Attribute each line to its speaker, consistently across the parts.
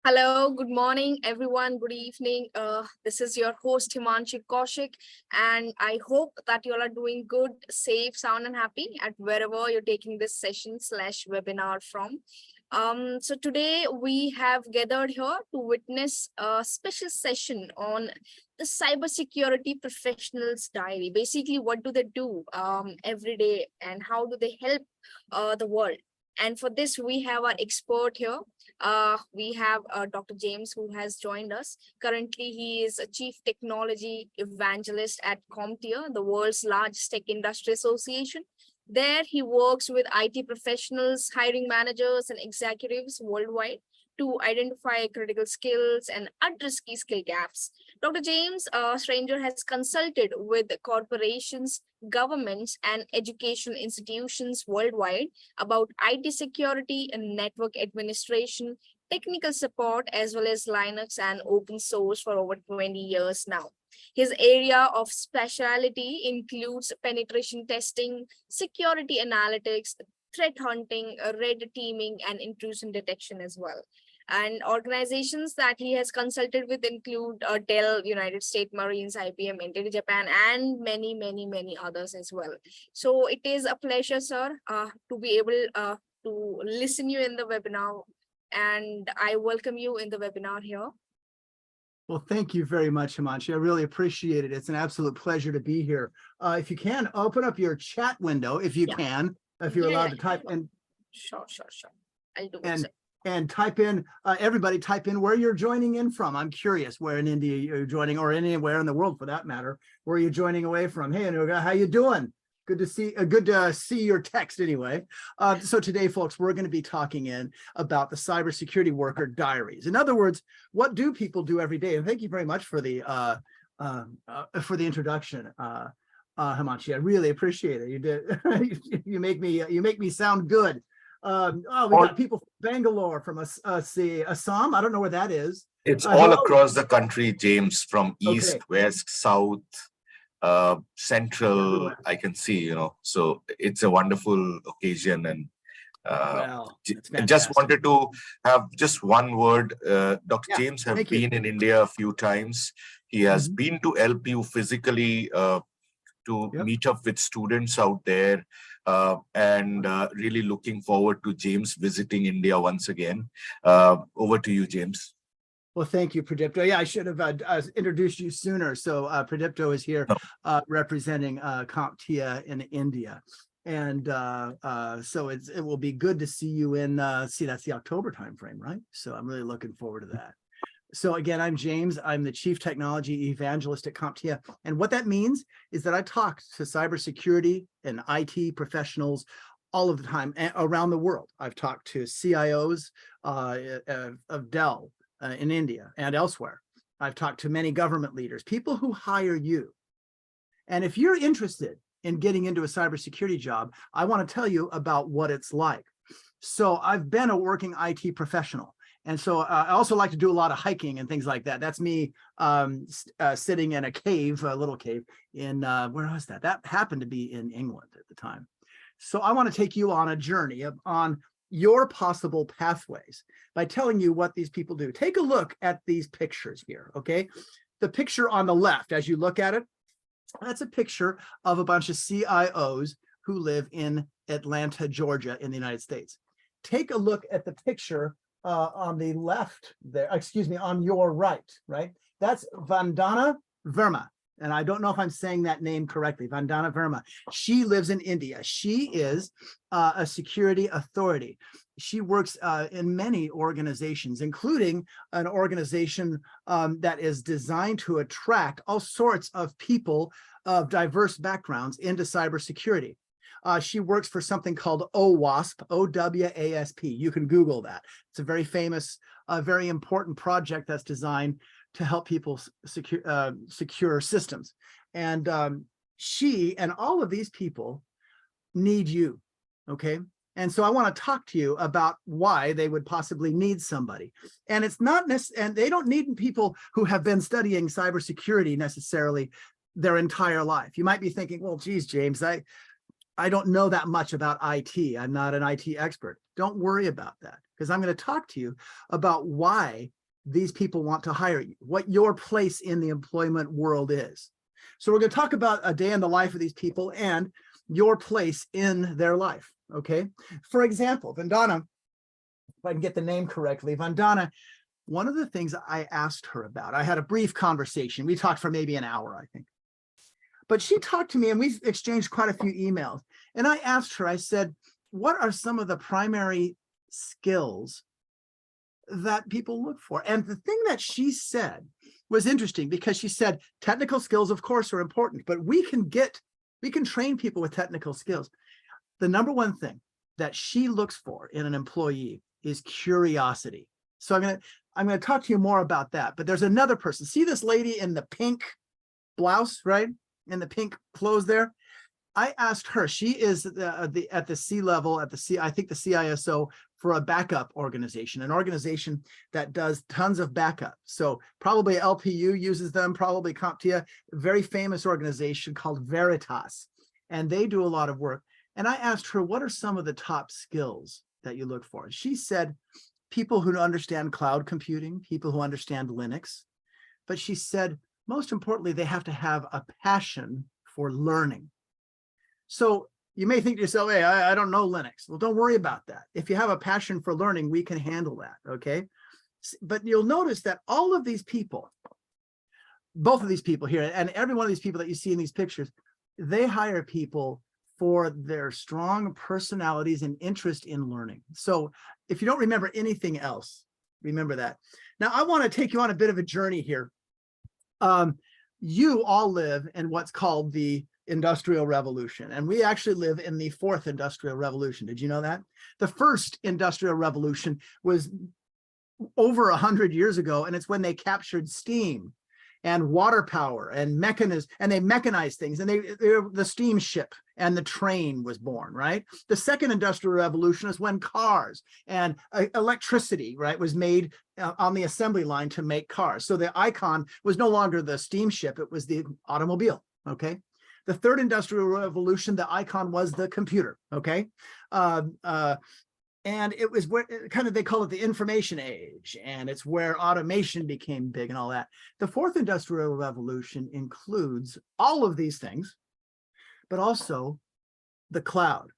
Speaker 1: Hello, good morning, everyone. Good evening. This is your host, Himanshi Kaushik, and I hope that you all are doing good, safe, sound, and happy at wherever you're taking this session slash webinar from. So today we have gathered here to witness a special session on the cybersecurity professionals diary. Basically, what do they do every day and how do they help the world? And for this, we have our expert here. We have Dr. James, who has joined us. Currently, he is a chief technology evangelist at CompTIA, the world's largest tech industry association. There, he works with IT professionals, hiring managers, and executives worldwide to identify critical skills and address key skill gaps. Dr. James Stranger has consulted with corporations, governments, and educational institutions worldwide about IT security and network administration, technical support, as well as Linux and open source for over 20 years now. His area of specialty includes penetration testing, security analytics, threat hunting, red teaming, and intrusion detection as well. And organizations that he has consulted with include Dell, United States Marines, IBM, Intel Japan, and many, many, many others as well. So it is a pleasure, sir, to be able to listen you in the webinar, and I welcome you in the webinar here.
Speaker 2: Well, thank you very much, Himanshi. I really appreciate it. It's an absolute pleasure to be here. If you can, open up your chat window, if you can, if you're allowed to type in.
Speaker 1: Sure. I'll do it.
Speaker 2: And type in, everybody type in where you're joining in from. I'm curious where in India you're joining, or anywhere in the world for that matter, where you're joining away from. Hey, Anuga, how you doing? Good to see your text anyway. So today, folks, we're going to be talking about the cybersecurity worker diaries. In other words, what do people do every day? And thank you very much for the introduction, Himanshi. I really appreciate it. You did. you make me sound good. We got people from Bangalore, from Assam. I don't know where that is.
Speaker 3: It's all across the country, James, from east, west, south, central. I can see, so it's a wonderful occasion. And just wanted to have just one word. Dr. James have been in India a few times. He has been to help you physically to meet up with students out there, and really looking forward to James visiting India once again. Over to you, James.
Speaker 2: Well, thank you, Pradipto. Yeah, I should have introduced you sooner. So Pradipto is here representing CompTIA in India. And so it will be good to see you in, that's the October timeframe, right? So I'm really looking forward to that. So again, I'm James. I'm the Chief Technology Evangelist at CompTIA. And what that means is that I talk to cybersecurity and IT professionals all of the time around the world. I've talked to CIOs of Dell in India and elsewhere. I've talked to many government leaders, people who hire you. And if you're interested in getting into a cybersecurity job, I want to tell you about what it's like. So I've been a working IT professional. And so I also like to do a lot of hiking and things like that. That's me sitting in a cave, a little cave in, where was that? That happened to be in England at the time. So I want to take you on a journey on your possible pathways by telling you what these people do. Take a look at these pictures here, okay? The picture on the left, as you look at it, that's a picture of a bunch of CIOs who live in Atlanta, Georgia in the United States. Take a look at the picture on the left there, excuse me, on your right? That's Vandana Verma. And I don't know if I'm saying that name correctly, Vandana Verma. She lives in India. She is a security authority. She works in many organizations, including an organization that is designed to attract all sorts of people of diverse backgrounds into cybersecurity. She works for something called OWASP, O-W-A-S-P. You can Google that. It's a very famous, very important project that's designed to help people secure systems. And she and all of these people need you, okay? And so I want to talk to you about why they would possibly need somebody. And it's not necessarily, and they don't need people who have been studying cybersecurity necessarily their entire life. You might be thinking, well, geez, James, I don't know that much about IT. I'm not an IT expert. Don't worry about that. because I'm going to talk to you about why these people want to hire you, what your place in the employment world is. So we're going to talk about a day in the life of these people and your place in their life, okay? For example, Vandana, if I can get the name correctly, Vandana, one of the things I asked her about, I had a brief conversation. We talked for maybe an hour, I think. But she talked to me and we exchanged quite a few emails. And I asked her, I said, what are some of the primary skills that people look for? And the thing that she said was interesting because she said, technical skills, of course, are important, but we can train people with technical skills. The number one thing that she looks for in an employee is curiosity. So I'm going to talk to you more about that. But there's another person. See this lady in the pink blouse, right? In the pink clothes there. I asked her, she is at the C level, I think the CISO for a backup organization, an organization that does tons of backup. So probably LPU uses them, probably CompTIA, a very famous organization called Veritas. And they do a lot of work. And I asked her, what are some of the top skills that you look for? And she said, people who understand cloud computing, people who understand Linux. But she said, most importantly, they have to have a passion for learning. So you may think to yourself, hey, I don't know Linux. Well, don't worry about that. If you have a passion for learning, we can handle that, okay? But you'll notice that all of these people, both of these people here, and every one of these people that you see in these pictures, they hire people for their strong personalities and interest in learning. So if you don't remember anything else, remember that. Now, I want to take you on a bit of a journey here. You all live in what's called the Industrial Revolution, and we actually live in the fourth Industrial Revolution. Did you know that? The first Industrial Revolution was over 100 years ago, and it's when they captured steam and water power and mechanism, and they mechanized things, and the steamship and the train was born, right? The second Industrial Revolution is when cars and electricity, right, was made on the assembly line to make cars. So the icon was no longer the steamship, it was the automobile, okay? The third Industrial Revolution, the icon was the computer, okay? And it was where kind of, they call it the information age, and it's where automation became big and all that. The fourth Industrial Revolution includes all of these things, but also the cloud.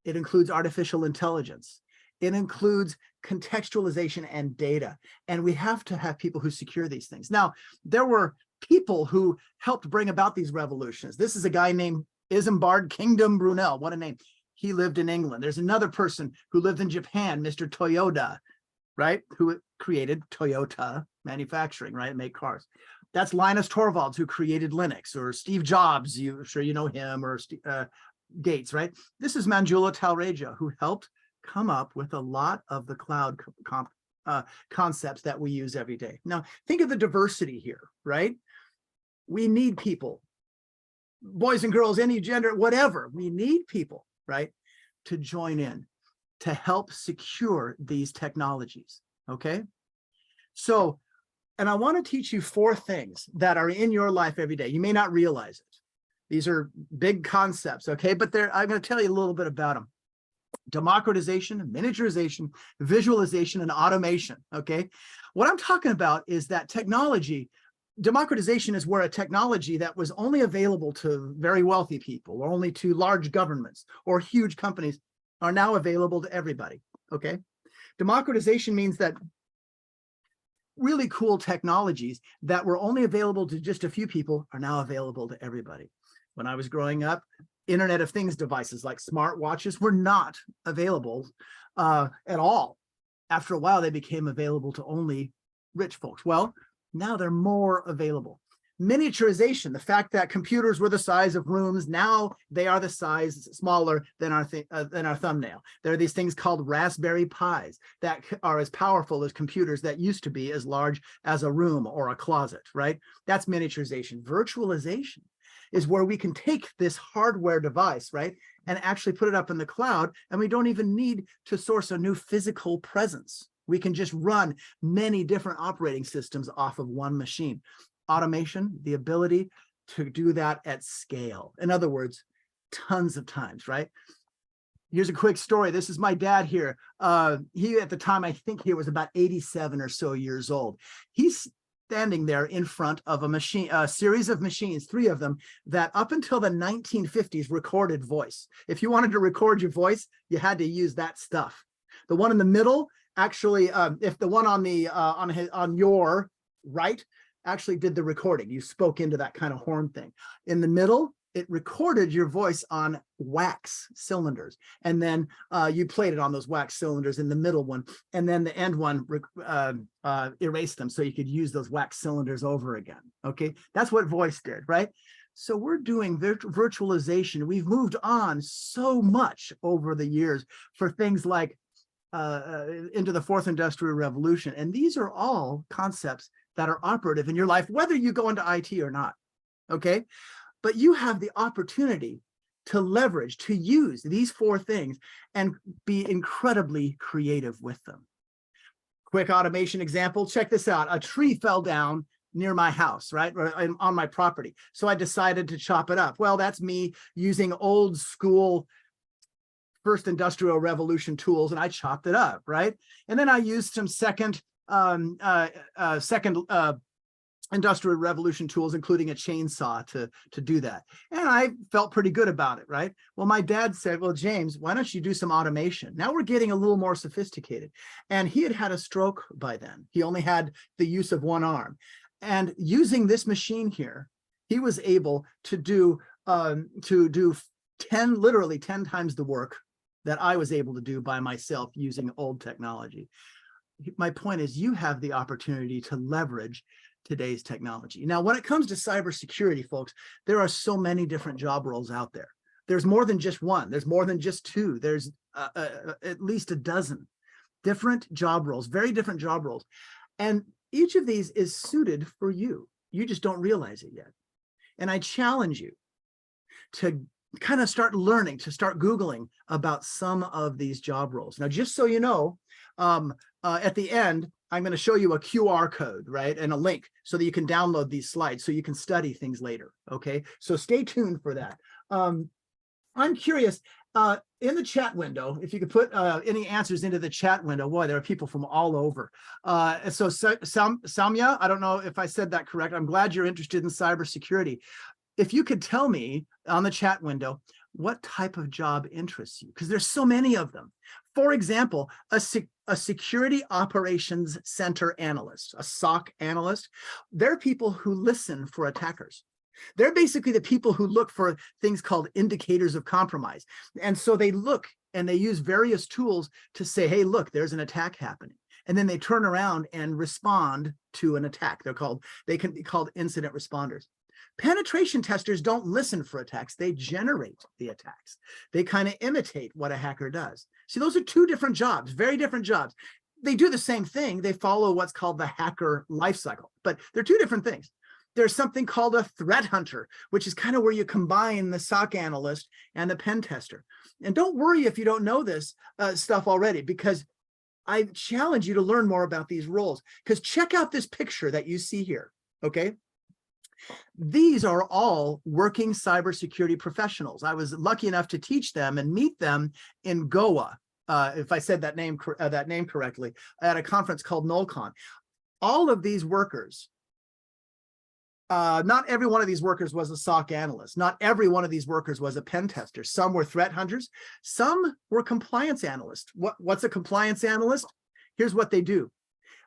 Speaker 2: It includes artificial intelligence. It includes contextualization and data. And we have to have people who secure these things. Now, there were people who helped bring about these revolutions. This is a guy named Isambard Kingdom Brunel. What a name. He lived in England. There's another person who lived in Japan, Mr. Toyoda, right? Who created Toyota manufacturing, right? Make cars. That's Linus Torvalds, who created Linux, or Steve Jobs, I'm sure you know him, or Gates, right? This is Manjula Talreja, who helped come up with a lot of the cloud concepts that we use every day. Now, think of the diversity here, right? We need people, boys and girls, any gender, whatever. We need people, right, to join in, to help secure these technologies, okay? So, and I want to teach you 4 things that are in your life every day. You may not realize it. These are big concepts, okay? But I'm going to tell you a little bit about them. Democratization, miniaturization, visualization, and automation, okay? What I'm talking about is that technology, democratization is where a technology that was only available to very wealthy people, or only to large governments or huge companies, are now available to everybody, okay? Democratization means that really cool technologies that were only available to just a few people are now available to everybody. When I was growing up, Internet of Things devices like smartwatches were not available at all. After a while, they became available to only rich folks. Well, now they're more available. Miniaturization, the fact that computers were the size of rooms, now they are the size smaller than our thumbnail. There are these things called Raspberry Pis that are as powerful as computers that used to be as large as a room or a closet, right? That's miniaturization. Virtualization is where we can take this hardware device, right, and actually put it up in the cloud, and we don't even need to source a new physical presence. We can just run many different operating systems off of one machine. Automation, the ability to do that at scale. In other words, tons of times, right? Here's a quick story. This is my dad here. He, at the time, I think he was about 87 or so years old. He's standing there in front of a series of machines, 3 of them, that up until the 1950s recorded voice. If you wanted to record your voice, you had to use that stuff. The one in the middle, actually, if the one on your right actually did the recording, you spoke into that kind of horn thing. In the middle, it recorded your voice on wax cylinders, and then you played it on those wax cylinders in the middle one, and then the end one erased them so you could use those wax cylinders over again. Okay, that's what voice did, right? So we're doing virtualization. We've moved on so much over the years for things like into the 4th industrial revolution, and these are all concepts that are operative in your life, whether you go into IT or not. Okay. But you have the opportunity to leverage, to use these 4 things and be incredibly creative with them. Quick automation example, check this out. A tree fell down near my house, right, or on my property. So I decided to chop it up. Well, that's me using old school 1st industrial revolution tools, and I chopped it up, right? And then I used some second industrial revolution tools, including a chainsaw to do that. And I felt pretty good about it, right? Well, my dad said, well, James, why don't you do some automation? Now we're getting a little more sophisticated. And he had had a stroke by then. He only had the use of 1 arm. And using this machine here, he was able to do literally 10 times the work that I was able to do by myself using old technology. My point is, you have the opportunity to leverage today's technology. Now, when it comes to cybersecurity, folks, there are so many different job roles out there. There's more than just 1. There's more than just 2. There's at least a dozen different job roles, very different job roles. And each of these is suited for you. You just don't realize it yet. And I challenge you to kind of start learning, to start Googling about some of these job roles. Now, just so you know, at the end, I'm going to show you a QR code, right, and a link so that you can download these slides so you can study things later, okay? So stay tuned for that. I'm curious, in the chat window, if you could put any answers into the chat window. Boy, there are people from all over. So Samya, I don't know if I said that correct. I'm glad you're interested in cybersecurity. If you could tell me on the chat window what type of job interests you, because there's so many of them. For example, a security operations center analyst, a SOC analyst, they're people who listen for attackers. They're basically the people who look for things called indicators of compromise. And so they look and they use various tools to say, hey, look, there's an attack happening. And then they turn around and respond to an attack. They can be called incident responders. Penetration testers don't listen for attacks. They generate the attacks. They kind of imitate what a hacker does. See, those are 2 different jobs, very different jobs. They do the same thing. They follow what's called the hacker lifecycle, but they're 2 different things. There's something called a threat hunter, which is kind of where you combine the SOC analyst and the pen tester. And don't worry if you don't know this stuff already, because I challenge you to learn more about these roles. Because check out this picture that you see here, okay? These are all working cybersecurity professionals. I was lucky enough to teach them and meet them in Goa, if I said that name correctly, at a conference called NOLCON. All of these workers, not every one of these workers was a SOC analyst. Not every one of these workers was a pen tester. Some were threat hunters. Some were compliance analysts. What's a compliance analyst? Here's what they do.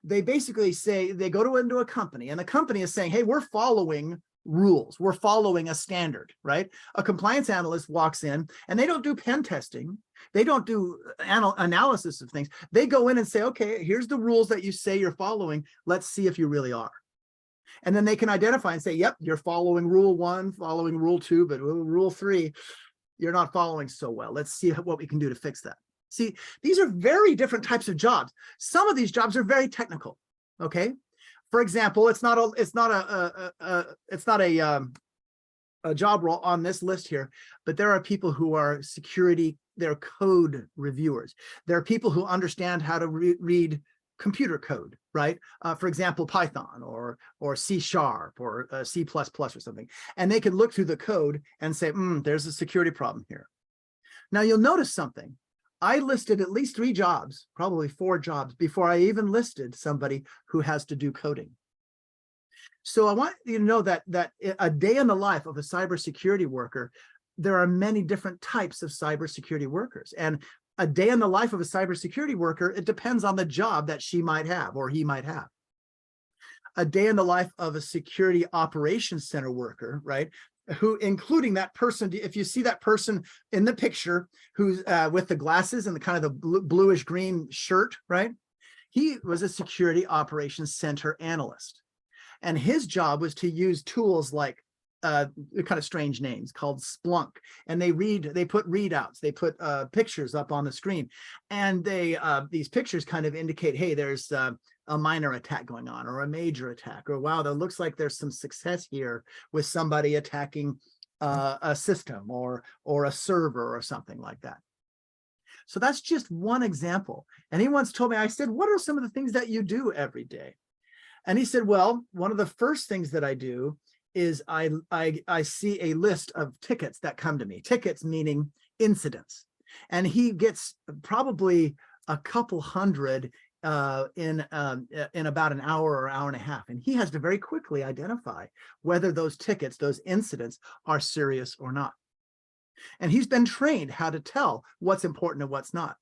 Speaker 2: They basically say, they go into a company, and the company is saying, hey, we're following rules. We're following a standard, right? A compliance analyst walks in, and they don't do pen testing. They don't do analysis of things. They go in and say, okay, here's the rules that you say you're following. Let's see if you really are. And then they can identify and say, yep, you're following rule 1, following rule 2, but rule 3, you're not following so well. Let's see what we can do to fix that. See, these are very different types of jobs. Some of these jobs are very technical. Okay, for example, it's not a job role on this list here, but there are people who are security. They're code reviewers. There are people who understand how to read computer code, right? For example, Python or C# or C++ or something, and they can look through the code and say, there's a security problem here. Now you'll notice something. I listed at least 3 jobs, probably 4 jobs, before I even listed somebody who has to do coding. So I want you to know that a day in the life of a cybersecurity worker, there are many different types of cybersecurity workers. And a day in the life of a cybersecurity worker, it depends on the job that she might have or he might have. A day in the life of a security operations center worker, right? Who, including that person, if you see that person in the picture who's with the glasses and the kind of the bluish green shirt, right? He was a security operations center analyst. And his job was to use tools like kind of strange names called Splunk. And they put readouts, they put pictures up on the screen. And these pictures kind of indicate, hey, there's a minor attack going on or a major attack, or wow, that looks like there's some success here with somebody attacking a system or a server or something like that. So that's just one example. And he once told me, I said, what are some of the things that you do every day? And he said, well, one of the first things that I do is I see a list of tickets that come to me, tickets meaning incidents. And he gets probably a couple hundred in about an hour or hour and a half. And he has to very quickly identify whether those tickets, those incidents are serious or not. And he's been trained how to tell what's important and what's not.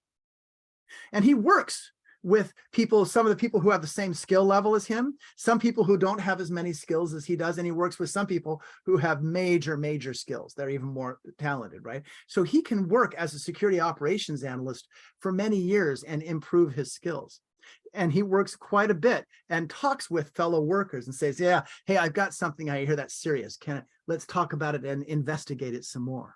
Speaker 2: And he works with people, some of the people who have the same skill level as him, some people who don't have as many skills as he does, and he works with some people who have major skills. They're even more talented, right? So he can work as a security operations analyst for many years and improve his skills. And he works quite a bit and talks with fellow workers and says, yeah, hey, I've got something I hear that's serious. Let's talk about it and investigate it some more.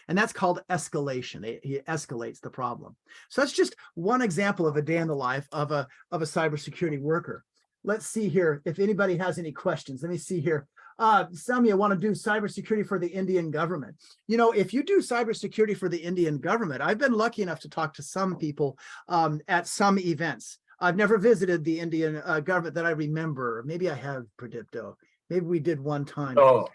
Speaker 2: And that's called escalation. He escalates the problem. So that's just one example of a day in the life of a cybersecurity worker. Let's see here if anybody has any questions. Let me see here. Some of you want to do cybersecurity for the Indian government. You know, if you do cybersecurity for the Indian government, I've been lucky enough to talk to some people at some events. I've never visited the Indian government that I remember. Maybe I have, Pradipto. Maybe we did one time.
Speaker 3: Oh.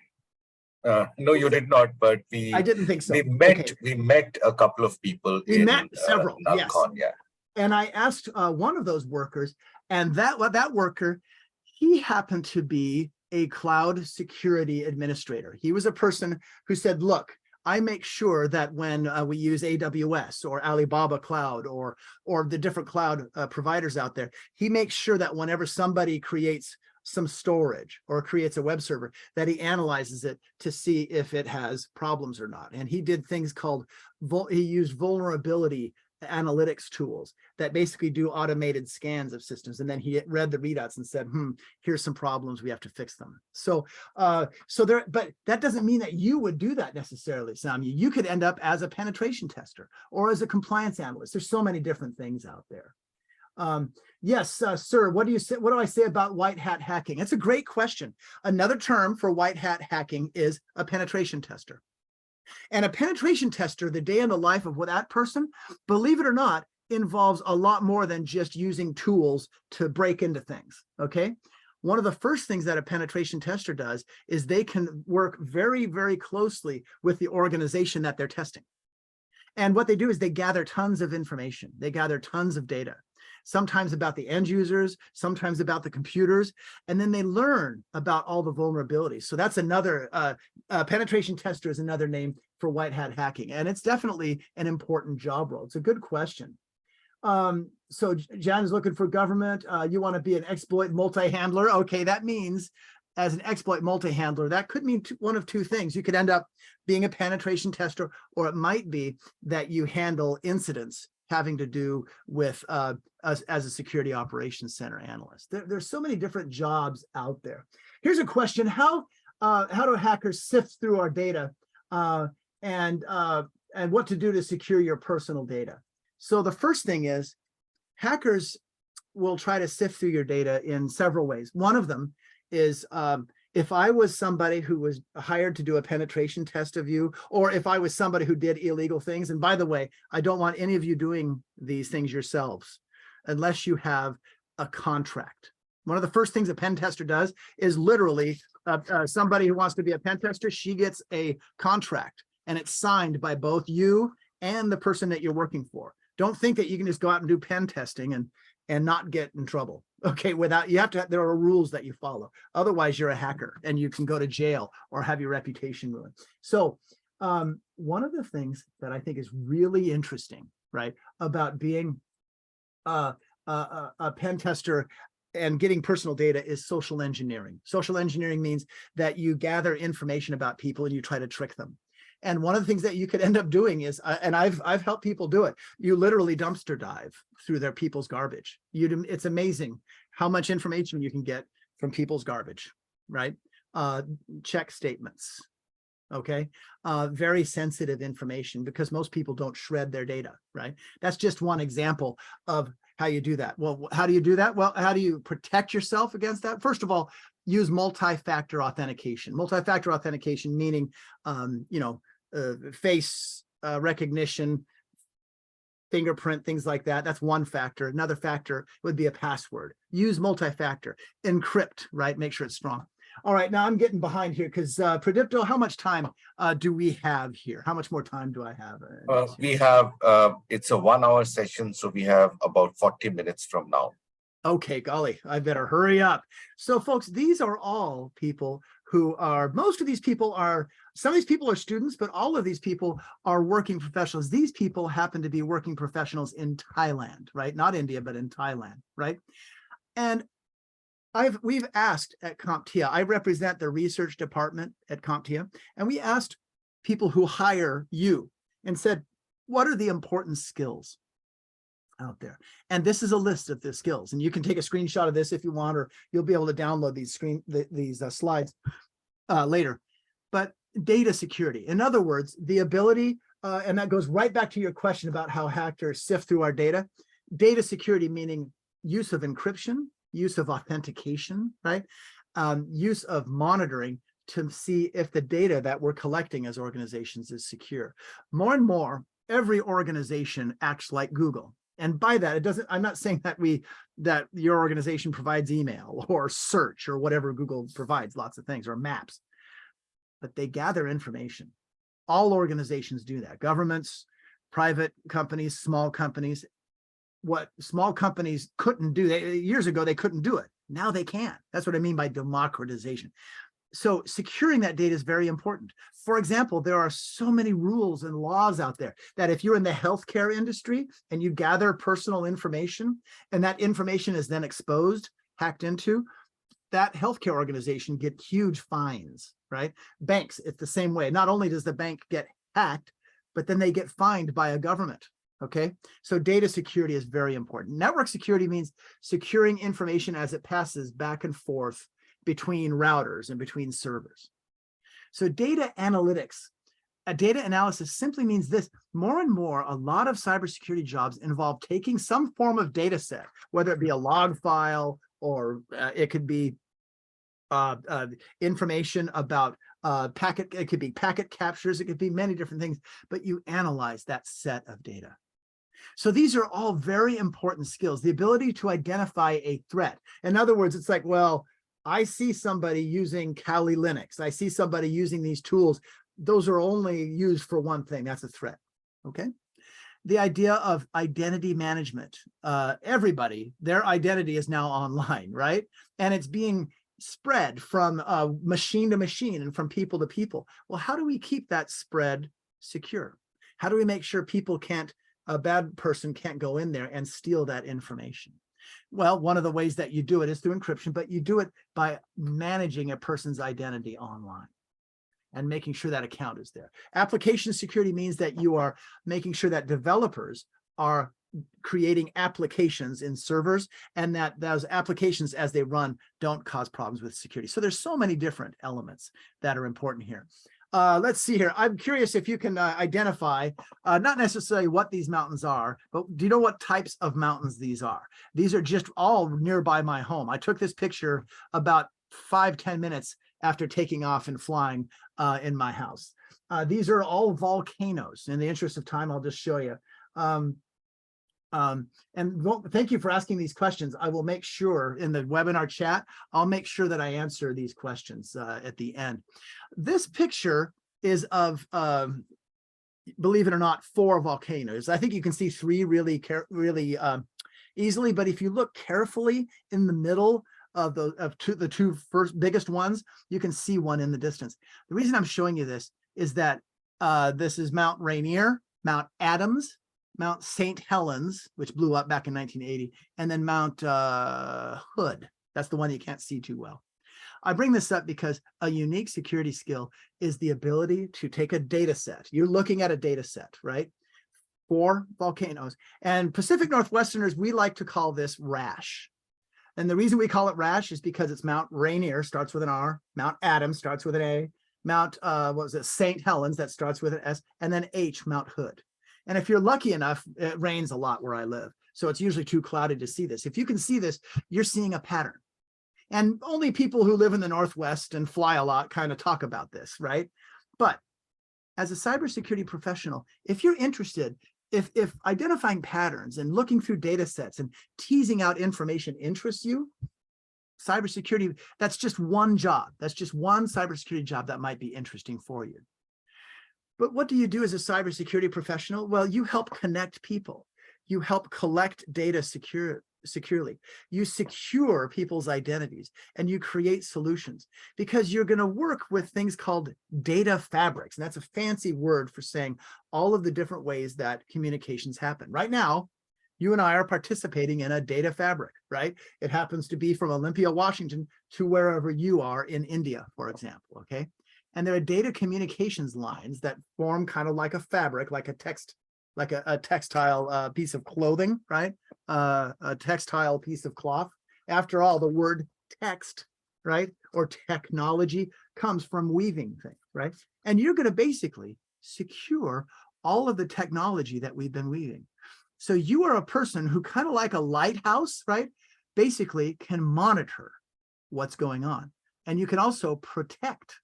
Speaker 3: No, you did not, but
Speaker 2: I didn't think so.
Speaker 3: We met a couple of people.
Speaker 2: We met several, yes.
Speaker 3: Yeah.
Speaker 2: And I asked one of those workers, and that worker, he happened to be a cloud security administrator. He was a person who said, look, I make sure that when we use AWS or Alibaba Cloud or the different cloud providers out there, he makes sure that whenever somebody creates some storage or creates a web server, that he analyzes it to see if it has problems or not. And he did things called, he used vulnerability analytics tools that basically do automated scans of systems. And then he read the readouts and said, here's some problems, we have to fix them. So, but that doesn't mean that you would do that necessarily, Sam. You could end up as a penetration tester or as a compliance analyst. There's so many different things out there. Yes, sir, what do I say about white hat hacking? It's a great question. Another term for white hat hacking is a penetration tester. And a penetration tester, the day in the life of that person, believe it or not, involves a lot more than just using tools to break into things, okay? One of the first things that a penetration tester does is they can work very closely with the organization that they're testing. And what they do is they gather tons of information. They gather tons of data, sometimes about the end users, sometimes about the computers, and then they learn about all the vulnerabilities. So that's another, penetration tester is another name for white hat hacking. And it's definitely an important job role. It's a good question. So Jan is looking for government. You want to be an exploit multi-handler. Okay, that means as an exploit multi-handler, that could mean one of two things. You could end up being a penetration tester, or it might be that you handle incidents having to do with us as a security operations center analyst. There's so many different jobs out there. Here's a question: how do hackers sift through our data, and what to do to secure your personal data? So the first thing is, hackers will try to sift through your data in several ways. One of them is if I was somebody who was hired to do a penetration test of you, or if I was somebody who did illegal things, and by the way, I don't want any of you doing these things yourselves unless you have a contract. One of the first things a pen tester does is literally somebody who wants to be a pen tester, she gets a contract, and it's signed by both you and the person that you're working for. Don't think that you can just go out and do pen testing and not get in trouble. Okay, there are rules that you follow. Otherwise, you're a hacker and you can go to jail or have your reputation ruined. So one of the things that I think is really interesting, right, about being a pen tester and getting personal data is social engineering. Social engineering means that you gather information about people and you try to trick them. And one of the things that you could end up doing is, and I've helped people do it, you literally dumpster dive through their people's garbage. It's amazing how much information you can get from people's garbage, right? Check statements, okay? Very sensitive information because most people don't shred their data, right? That's just one example of how you do that. Well, how do you do that? Well, how do you protect yourself against that? First of all, use multi-factor authentication. Multi-factor authentication meaning, face recognition, fingerprint, things like that. That's one factor. Another factor would be a password. Use multi-factor. Encrypt, right? Make sure it's strong. All right, now I'm getting behind here because Pradipto, how much time do we have here? How much more time do I have?
Speaker 3: We have, it's a 1 hour session, so we have about 40 minutes from now.
Speaker 2: Okay, golly, I better hurry up. So folks, these are all people who are, most of these people are, some of these people are students, but all of these people are working professionals. These people happen to be working professionals in Thailand, right? Not India, but in Thailand, right? And we've asked at CompTIA, I represent the research department at CompTIA, and we asked people who hire you and said, what are the important skills out there? And this is a list of the skills, and you can take a screenshot of this if you want, or you'll be able to download these slides later. But data security, in other words, the ability, and that goes right back to your question about how hackers sift through our data. Data security meaning use of encryption, use of authentication, right? Use of monitoring to see if the data that we're collecting as organizations is secure. More and more, every organization acts like Google. And by that, it doesn't, I'm not saying that your organization provides email or search or whatever Google provides, lots of things, or maps, but they gather information. All organizations do that. Governments, private companies, small companies. What small companies couldn't do, years ago, they couldn't do it. Now they can. That's what I mean by democratization. So securing that data is very important. For example, there are so many rules and laws out there that if you're in the healthcare industry and you gather personal information and that information is then exposed, hacked into, that healthcare organization get huge fines, right? Banks, it's the same way. Not only does the bank get hacked, but then they get fined by a government. Okay, so data security is very important. Network security means securing information as it passes back and forth between routers and between servers. So data analytics, data analysis simply means this. More and more, a lot of cybersecurity jobs involve taking some form of data set, whether it be a log file or it could be information about it could be packet captures, it could be many different things, but you analyze that set of data. So these are all very important skills, the ability to identify a threat. In other words, it's like, well, I see somebody using Kali Linux. I see somebody using these tools. Those are only used for one thing. That's a threat. Okay. The idea of identity management. Everybody, their identity is now online, right? And it's being spread from machine to machine and from people to people. Well, how do we keep that spread secure? How do we make sure people can't, a bad person can't go in there and steal that information? Well, one of the ways that you do it is through encryption, but you do it by managing a person's identity online and making sure that account is there. Application security means that you are making sure that developers are creating applications in servers and that those applications as they run don't cause problems with security. So there's so many different elements that are important here. Let's see here. I'm curious if you can identify, not necessarily what these mountains are, but do you know what types of mountains these are? These are just all nearby my home. I took this picture about 5-10 minutes after taking off and flying in my house. These are all volcanoes. In the interest of time, I'll just show you. Thank you for asking these questions. I will make sure in the webinar chat, I'll make sure that I answer these questions at the end. This picture is of believe it or not, 4 volcanoes. I think you can see 3 really easily, but if you look carefully in the middle of the two first biggest ones, you can see one in the distance. The reason I'm showing you this is that this is Mount Rainier, Mount Adams, Mount St. Helens, which blew up back in 1980, and then Mount Hood. That's the one you can't see too well. I bring this up because a unique security skill is the ability to take a data set. You're looking at a data set, right? 4 volcanoes. And Pacific Northwesterners, we like to call this RASH. And the reason we call it RASH is because it's Mount Rainier, starts with an R, Mount Adams starts with an A, Mount, St. Helens, that starts with an S, and then H, Mount Hood. And if you're lucky enough, it rains a lot where I live. So it's usually too cloudy to see this. If you can see this, you're seeing a pattern. And only people who live in the Northwest and fly a lot kind of talk about this, right? But as a cybersecurity professional, if you're interested, if identifying patterns and looking through data sets and teasing out information interests you, cybersecurity, that's just one job. That's just one cybersecurity job that might be interesting for you. But what do you do as a cybersecurity professional? Well, you help connect people. You help collect data securely. You secure people's identities and you create solutions because you're going to work with things called data fabrics. And that's a fancy word for saying all of the different ways that communications happen. Right now, you and I are participating in a data fabric, right? It happens to be from Olympia, Washington to wherever you are in India, for example, okay? And there are data communications lines that form kind of like a fabric, like a textile piece of clothing, right? A textile piece of cloth. After all, the word text, right, or technology comes from weaving things, right? And you're going to basically secure all of the technology that we've been weaving. So you are a person who kind of like a lighthouse, right, basically can monitor what's going on. And you can also protect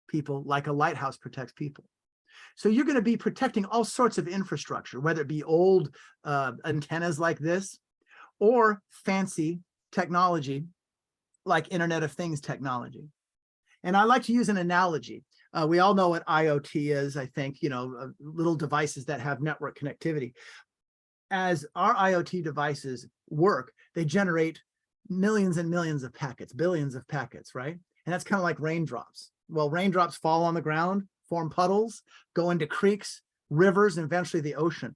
Speaker 2: people like a lighthouse protects people. So you're going to be protecting all sorts of infrastructure, whether it be old antennas like this or fancy technology like Internet of Things technology. And I like to use an analogy. We all know what IoT is, I think, little devices that have network connectivity. As our IoT devices work, they generate millions and millions of packets, billions of packets, right? And that's kind of like raindrops. Well, raindrops fall on the ground, form puddles, go into creeks, rivers, and eventually the ocean.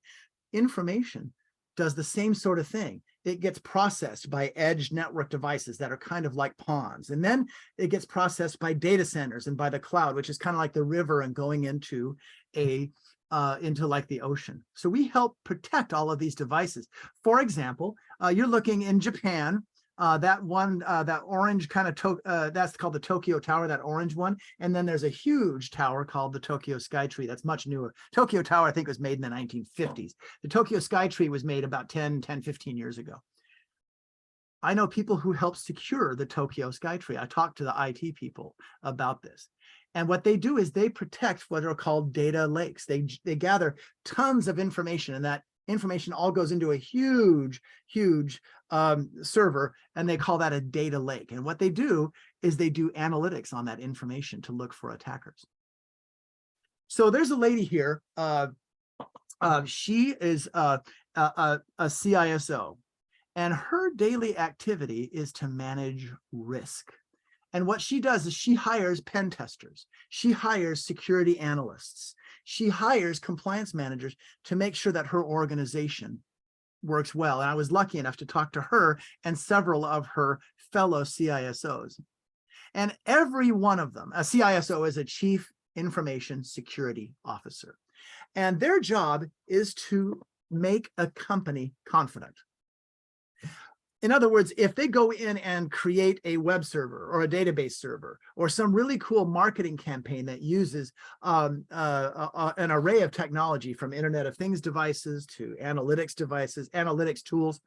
Speaker 2: Information does the same sort of thing. It gets processed by edge network devices that are kind of like ponds. And then it gets processed by data centers and by the cloud, which is kind of like the river and going into like the ocean. So we help protect all of these devices. For example, you're looking in Japan, that orange kind of, that's called the Tokyo Tower, that orange one. And then there's a huge tower called the Tokyo Skytree. That's much newer. Tokyo Tower, I think, was made in the 1950s. The Tokyo Skytree was made about 15 years ago. I know people who help secure the Tokyo Skytree. I talked to the IT people about this. And what they do is they protect what are called data lakes. They gather tons of information, and that information all goes into a huge server, and they call that a data lake. And what they do is they do analytics on that information to look for attackers. So there's a lady here. She is a CISO, and her daily activity is to manage risk. And what she does is she hires pen testers. She hires security analysts. She hires compliance managers to make sure that her organization works well. And I was lucky enough to talk to her and several of her fellow CISOs. And every one of them, a CISO is a Chief Information Security Officer. And their job is to make a company confident. In other words, if they go in and create a web server or a database server or some really cool marketing campaign that uses an array of technology from Internet of Things devices to analytics devices, analytics tools,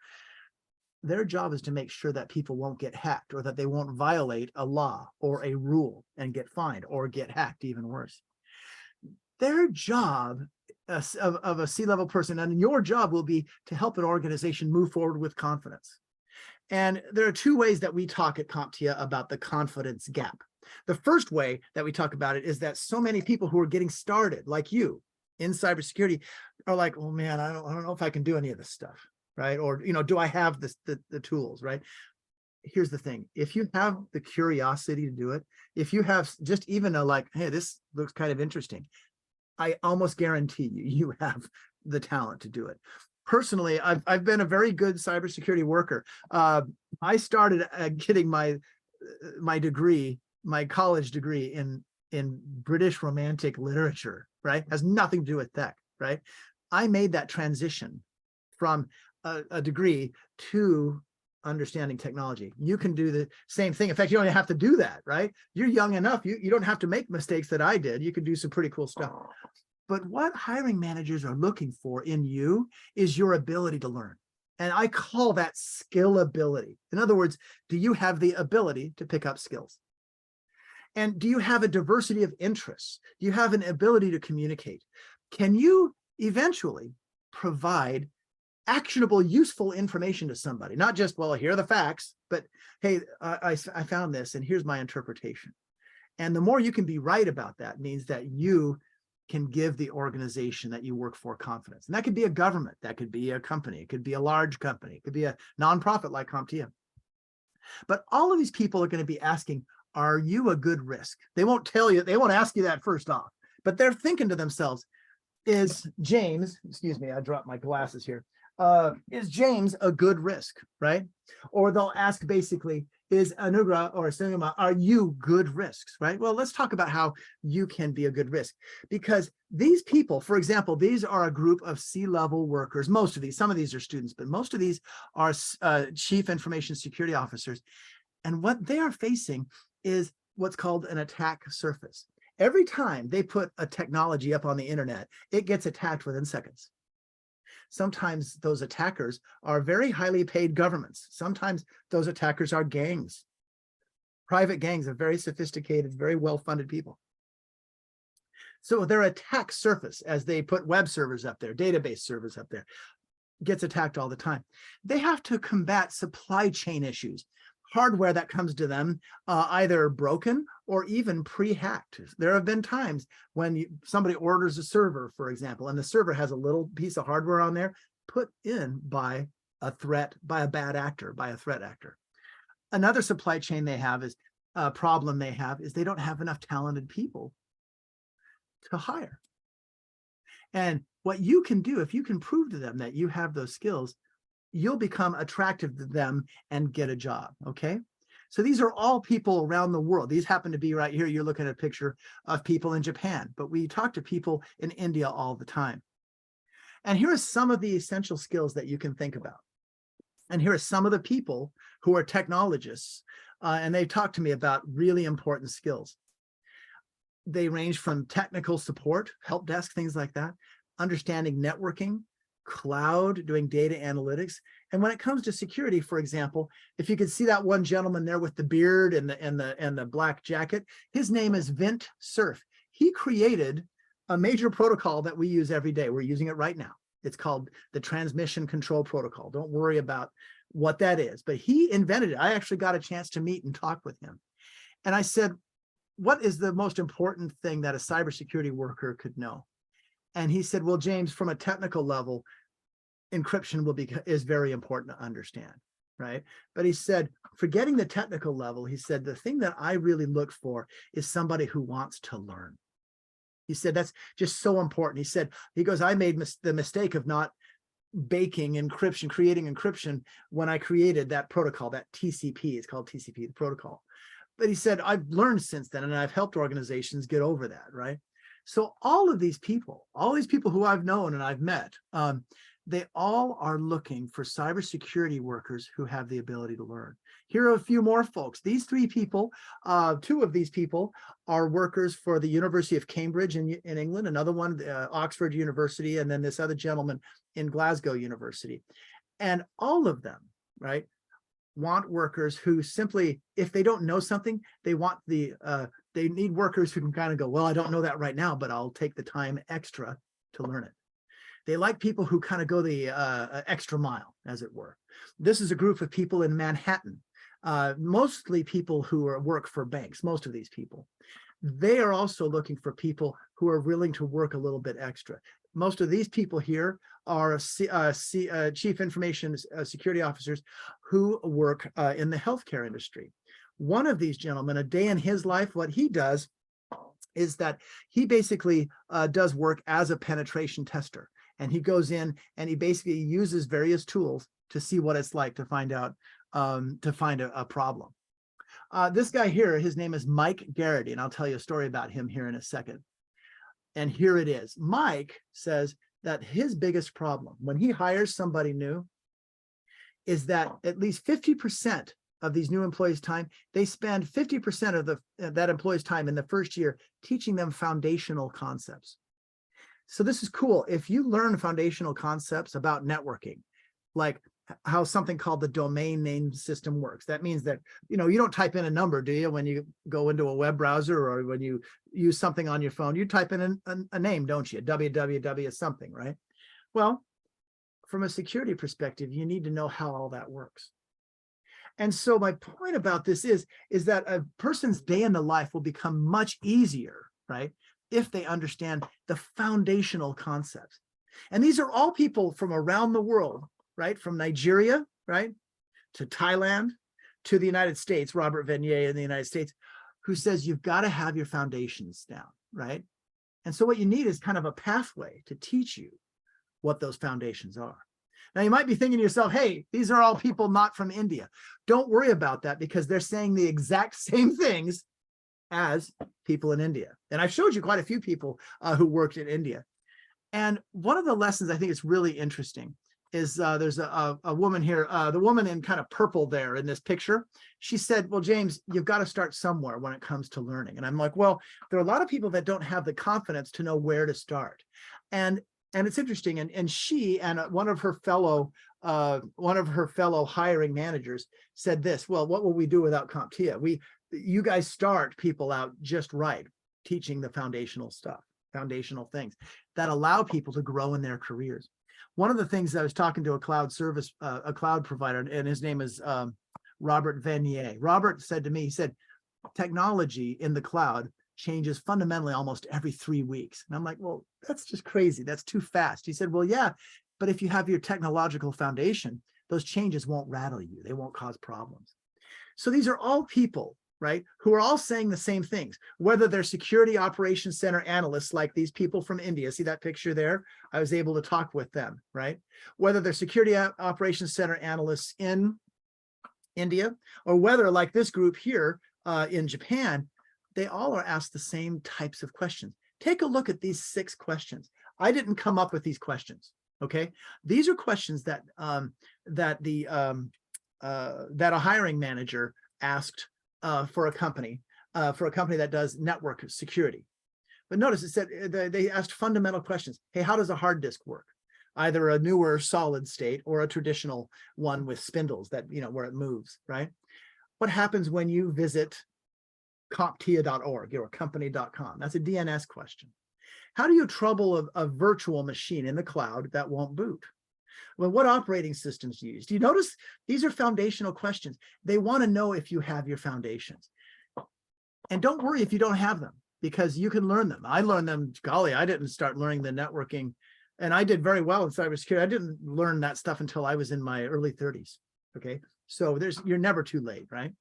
Speaker 2: their job is to make sure that people won't get hacked or that they won't violate a law or a rule and get fined or get hacked, even worse. Their job of a C-level person, and your job will be to help an organization move forward with confidence. And there are 2 ways that we talk at CompTIA about the confidence gap. The first way that we talk about it is that so many people who are getting started, like you, in cybersecurity are like, oh man, I don't know if I can do any of this stuff, right? Or, you know, do I have the tools, right? Here's the thing. If you have the curiosity to do it, if you have just even a like, hey, this looks kind of interesting, I almost guarantee you have the talent to do it. Personally, I've been a very good cybersecurity worker. I started getting my degree, my college degree in British Romantic literature, right? Has nothing to do with tech, right? I made that transition from a degree to understanding technology. You can do the same thing. In fact, you don't have to do that, right? You're young enough. You don't have to make mistakes that I did. You can do some pretty cool stuff. But what hiring managers are looking for in you is your ability to learn. And I call that skillability. In other words, do you have the ability to pick up skills? And do you have a diversity of interests? Do you have an ability to communicate? Can you eventually provide actionable, useful information to somebody? Not just, well, here are the facts, but hey, I found this and here's my interpretation. And the more you can be right about that means that you can give the organization that you work for confidence. And that could be a government, that could be a company, it could be a large company, it could be a nonprofit like CompTIA. But all of these people are going to be asking, are you a good risk? They won't tell you, they won't ask you that first off, but they're thinking to themselves, is James, excuse me, I dropped my glasses here. Is James a good risk, right? Or they'll ask basically, is Anugrah or Sangama, are you good risks, right? Well, let's talk about how you can be a good risk. Because these people, for example, these are a group of C-level workers. Most of these, some of these are students, but most of these are chief information security officers. And what they are facing is what's called an attack surface. Every time they put a technology up on the internet, it gets attacked within seconds. Sometimes those attackers are very highly paid governments. Sometimes those attackers are gangs, private gangs of very sophisticated, very well-funded people. So their attack surface, as they put web servers up there, database servers up there, gets attacked all the time. They have to combat supply chain issues, hardware that comes to them either broken or even pre-hacked. There have been times when somebody orders a server, for example, and the server has a little piece of hardware on there put in by a threat, by a bad actor, by a threat actor. Another supply chain they have is a problem they have is they don't have enough talented people to hire. And what you can do, if you can prove to them that you have those skills, you'll become attractive to them and get a job, okay? So these are all people around the world. These happen to be right here. You're looking at a picture of people in Japan, but we talk to people in India all the time. And here are some of the essential skills that you can think about. And here are some of the people who are technologists, and they talk to me about really important skills. They range from technical support, help desk, things like that, understanding networking, cloud, doing data analytics. And when it comes to security, for example, if you could see that one gentleman there with the beard and the black jacket, his name is Vint Cerf. He created a major protocol that we use every day. We're using it right now. It's called the Transmission Control Protocol. Don't worry about what that is, but he invented it. I actually got a chance to meet and talk with him. And I said, what is the most important thing that a cybersecurity worker could know? And he said, well, James, from a technical level, encryption is very important to understand, right? But he said, forgetting the technical level, he said, the thing that I really look for is somebody who wants to learn. He said, that's just so important. He goes, I made the mistake of not baking encryption, creating encryption when I created that protocol, that TCP, it's called TCP, the protocol. But he said, I've learned since then, and I've helped organizations get over that, right? So all of these people who I've known and I've met, they all are looking for cybersecurity workers who have the ability to learn. Here are a few more folks. These three people, two of these people are workers for the University of Cambridge in England, another one, Oxford University, and then this other gentleman in Glasgow University. And all of them, right, want workers who simply, if they don't know something, they need workers who can kind of go, well, I don't know that right now, but I'll take the time extra to learn it. They like people who kind of go the extra mile, as it were. This is a group of people in Manhattan, mostly people who work for banks, most of these people. they are also looking for people who are willing to work a little bit extra. Most of these people here are chief information security officers who work in the healthcare industry. One of these gentlemen, a day in his life, what he does is that he basically does work as a penetration tester. And he goes in and he basically uses various tools to see what it's like to find out, to find a problem. This guy here, his name is Mike Garrity, and I'll tell you a story about him here in a second. And here it is. Mike says that his biggest problem when he hires somebody new is that at least 50% of these new employees' time, they spend 50% of that employee's time in the first year teaching them foundational concepts. So this is cool. If you learn foundational concepts about networking, like how something called the domain name system works. That means that, you don't type in a number, do you, when you go into a web browser or when you use something on your phone, you type in a name, don't you? www something, right? Well, from a security perspective, you need to know how all that works. And so my point about this is that a person's day in the life will become much easier, right, if they understand the foundational concepts. And these are all people from around the world, right? From Nigeria, right, to Thailand, to the United States, Robert Venier in the United States, who says you've got to have your foundations down, right? And so what you need is kind of a pathway to teach you what those foundations are. Now you might be thinking to yourself, hey, these are all people not from India. Don't worry about that because they're saying the exact same things as people in India. And I've showed you quite a few people who worked in India. And one of the lessons I think is really interesting is there's a woman here, the woman in kind of purple there in this picture. She said, well, James, you've got to start somewhere when it comes to learning. And I'm like, well, there are a lot of people that don't have the confidence to know where to start. And it's interesting. And she and one of her fellow hiring managers said this, well, what will we do without CompTIA? You guys start people out just right, teaching the foundational stuff, foundational things that allow people to grow in their careers. One of the things I was talking to a cloud provider, and his name is Robert Venier. Robert said to me, he said, technology in the cloud changes fundamentally almost every 3 weeks. And I'm like, well, that's just crazy. That's too fast. He said, well, yeah, but if you have your technological foundation, those changes won't rattle you. They won't cause problems. So these are all people, right, who are all saying the same things, whether they're security operations center analysts like these people from India. See that picture there? I was able to talk with them, right? Whether they're security operations center analysts in India, or whether like this group here in Japan, they all are asked the same types of questions. Take a look at these 6 questions. I didn't come up with these questions, okay? These are questions that that a hiring manager asked for a company that does network security. But notice it said they asked fundamental questions. Hey, how does a hard disk work? Either a newer solid state or a traditional one with spindles that, where it moves, right? What happens when you visit CompTIA.org or company.com? That's a DNS question. How do you trouble a virtual machine in the cloud that won't boot? Well, what operating systems do you use? Do you notice these are foundational questions? They want to know if you have your foundations. And don't worry if you don't have them, because you can learn them. I learned them, golly, I didn't start learning the networking, and I did very well in cybersecurity. I didn't learn that stuff until I was in my early 30s, okay? So you're never too late, right?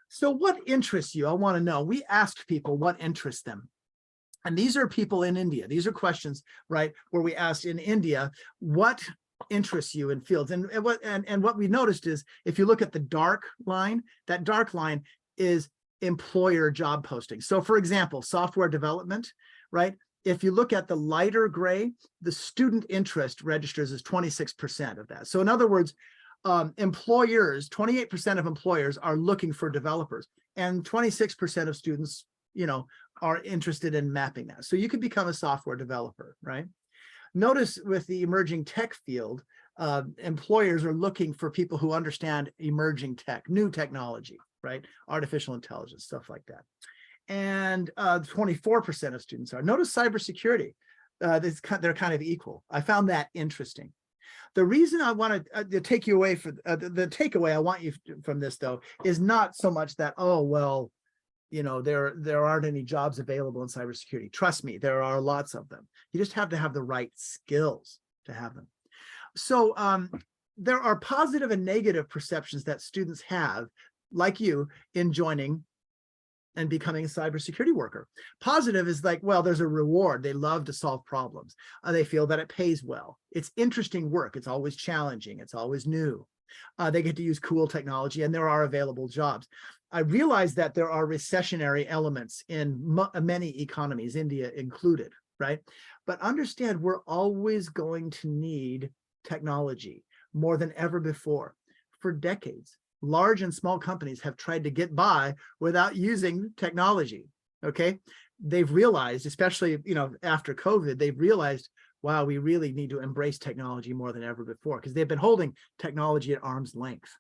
Speaker 2: So what interests you? I want to know. We asked people what interests them. And these are people in India. These are questions, right, where we asked in India, what interests you in fields? And what we noticed is, if you look at the dark line, that dark line is employer job posting. So for example, software development, right? If you look at the lighter gray, the student interest registers as 26% of that. So in other words, employers, 28% of employers are looking for developers, and 26% of students, are interested in mapping that. So you could become a software developer, right? Notice with the emerging tech field, employers are looking for people who understand emerging tech, new technology, right? Artificial intelligence, stuff like that. And 24% of students are. Notice cybersecurity. They're kind of equal. I found that interesting. The reason I want to take you away from the takeaway I want you from this, though, is not so much that, oh, well, there aren't any jobs available in cybersecurity. Trust me, there are lots of them. You just have to have the right skills to have them. So there are positive and negative perceptions that students have, like you, in joining and becoming a cybersecurity worker. Positive is like, well, there's a reward. They love to solve problems. They feel that it pays well. It's interesting work. It's always challenging. It's always new. They get to use cool technology, and there are available jobs. I realize that there are recessionary elements in many economies, India included, right? But understand, we're always going to need technology more than ever before. For decades, large and small companies have tried to get by without using technology, okay? They've realized, especially, after COVID, they've realized, wow, we really need to embrace technology more than ever before, because they've been holding technology at arm's length.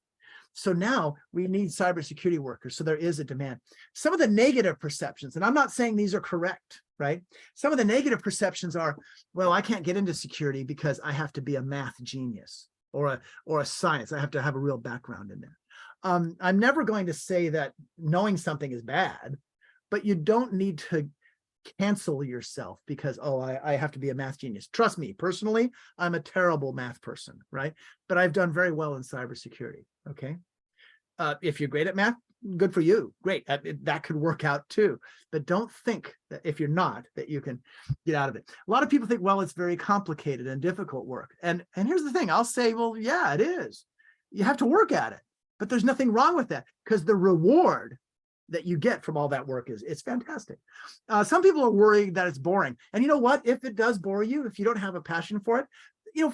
Speaker 2: So now we need cybersecurity workers. So there is a demand. Some of the negative perceptions, and I'm not saying these are correct, right? Some of the negative perceptions are, well, I can't get into security because I have to be a math genius or a science. I have to have a real background in there. I'm never going to say that knowing something is bad, but you don't need to cancel yourself because, oh, I have to be a math genius. Trust me, personally, I'm a terrible math person, right? But I've done very well in cybersecurity, okay? If you're great at math, good for you. Great, that could work out too. But don't think that if you're not, that you can get out of it. A lot of people think, well, it's very complicated and difficult work. And here's the thing, I'll say, well, yeah, it is. You have to work at it, but there's nothing wrong with that, because the reward that you get from all that work it's fantastic. Some people are worried that it's boring. And you know what? If it does bore you, if you don't have a passion for it,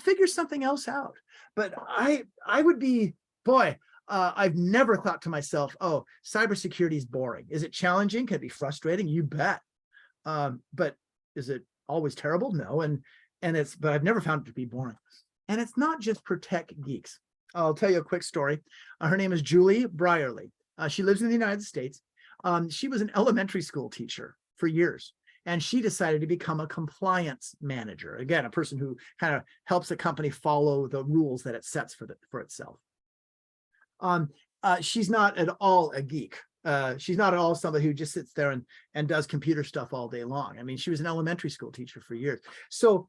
Speaker 2: figure something else out. But I would be, boy, I've never thought to myself, oh, cybersecurity is boring. Is it challenging? Can it be frustrating? You bet. But is it always terrible? No. But I've never found it to be boring. And it's not just for tech geeks. I'll tell you a quick story. Her name is Julie Brierly. She lives in the United States. She was an elementary school teacher for years, and she decided to become a compliance manager. Again, a person who kind of helps a company follow the rules that it sets for itself. She's not at all a geek. She's not at all somebody who just sits there and does computer stuff all day long. I mean, she was an elementary school teacher for years. So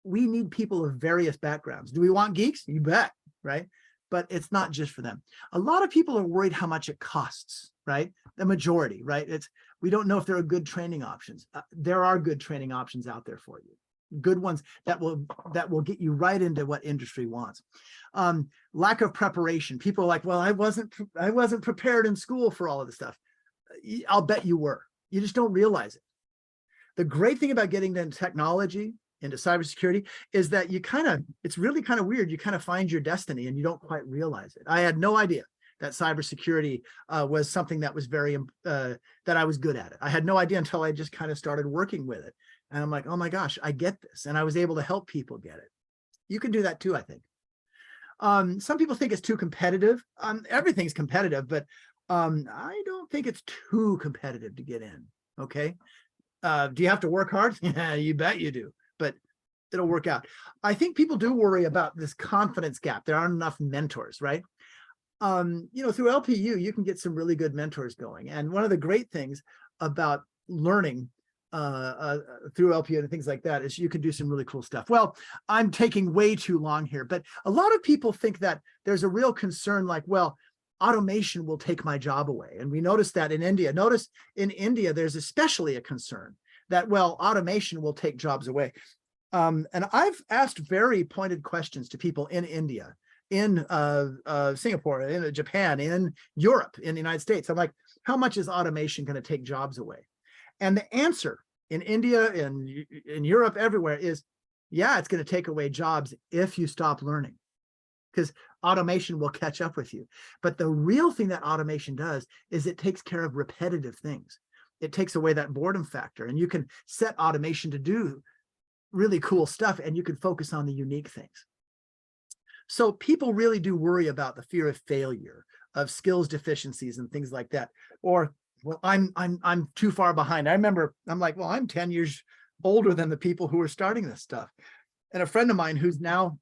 Speaker 2: we need people of various backgrounds. Do we want geeks? You bet, right? But it's not just for them. A lot of people are worried how much it costs, right? The majority, right? We don't know if there are good training options. There are good training options out there for you. Good ones that will get you right into what industry wants. Lack of preparation. People are like, well, I wasn't prepared in school for all of this stuff. I'll bet you were. You just don't realize it. The great thing about getting into technology, into cybersecurity, is that it's really kind of weird. You kind of find your destiny and you don't quite realize it. I had no idea that cybersecurity was something that was that I was good at it. I had no idea until I just kind of started working with it. And I'm like, oh my gosh, I get this. And I was able to help people get it. You can do that too, I think. Some people think it's too competitive. Everything's competitive, but I don't think it's too competitive to get in, okay? Do you have to work hard? Yeah, you bet you do. But it'll work out. I think people do worry about this confidence gap. There aren't enough mentors, right? Through LPU, you can get some really good mentors going. And one of the great things about learning through LPU and things like that is you can do some really cool stuff. Well, I'm taking way too long here, but a lot of people think that there's a real concern like, well, automation will take my job away. And we noticed that in India. Notice in India, there's especially a concern that, well, automation will take jobs away. And I've asked very pointed questions to people in India, in Singapore, in Japan, in Europe, in the United States. I'm like, how much is automation going to take jobs away? And the answer in India, in Europe, everywhere is, yeah, it's going to take away jobs if you stop learning, because automation will catch up with you. But the real thing that automation does is it takes care of repetitive things. It takes away that boredom factor, and you can set automation to do really cool stuff, and you can focus on the unique things. So people really do worry about the fear of failure, of skills deficiencies and things like that. Or, well, I'm too far behind. I remember I'm like, well, I'm 10 years older than the people who are starting this stuff. And a friend of mine who's now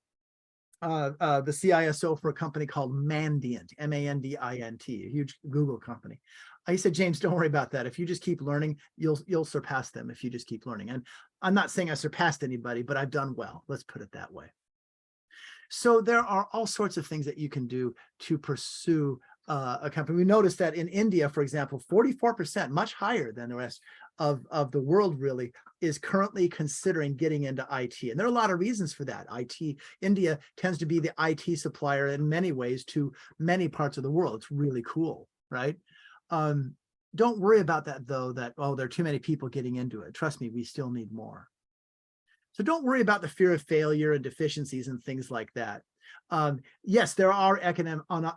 Speaker 2: the CISO for a company called Mandiant, Mandint, a huge Google company. He said, James, don't worry about that. If you just keep learning, you'll surpass them if you just keep learning. And I'm not saying I surpassed anybody, but I've done well. Let's put it that way. So there are all sorts of things that you can do to pursue a company. We noticed that in India, for example, 44%, much higher than the rest of the world really, is currently considering getting into IT. And there are a lot of reasons for that. India tends to be the IT supplier in many ways to many parts of the world. It's really cool, right? Don't worry about that though, that, oh, there are too many people getting into it. Trust me, we still need more. So don't worry about the fear of failure and deficiencies and things like that. Yes, there are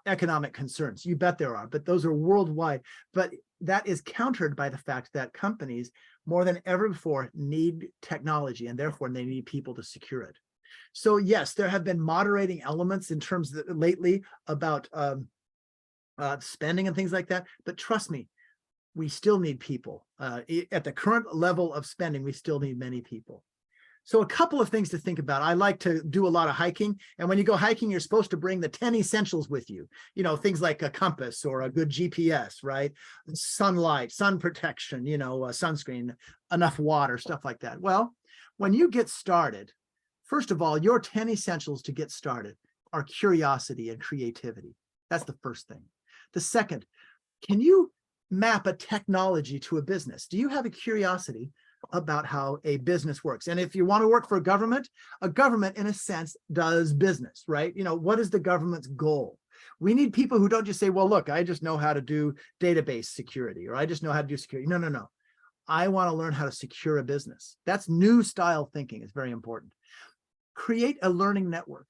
Speaker 2: economic concerns. You bet there are, but those are worldwide. But that is countered by the fact that companies, more than ever before, need technology, and therefore they need people to secure it. So yes, there have been moderating elements in terms of lately about spending and things like that. But trust me, we still need people. At the current level of spending, we still need many people. So a couple of things to think about. I like to do a lot of hiking. And when you go hiking, you're supposed to bring the 10 essentials with you. You know, things like a compass or a good GPS, right? Sunlight, sun protection, you know, sunscreen, enough water, stuff like that. Well, when you get started, first of all, your 10 essentials to get started are curiosity and creativity. That's the first thing. The second, can you map a technology to a business? Do you have a curiosity about how a business works? And if you want to work for a government in a sense does business, right? You know, what is the government's goal? We need people who don't just say, well, look, I just know how to do database security, or I just know how to do security. No, no, no. I want to learn how to secure a business. That's new style thinking. It's very important. Create a learning network.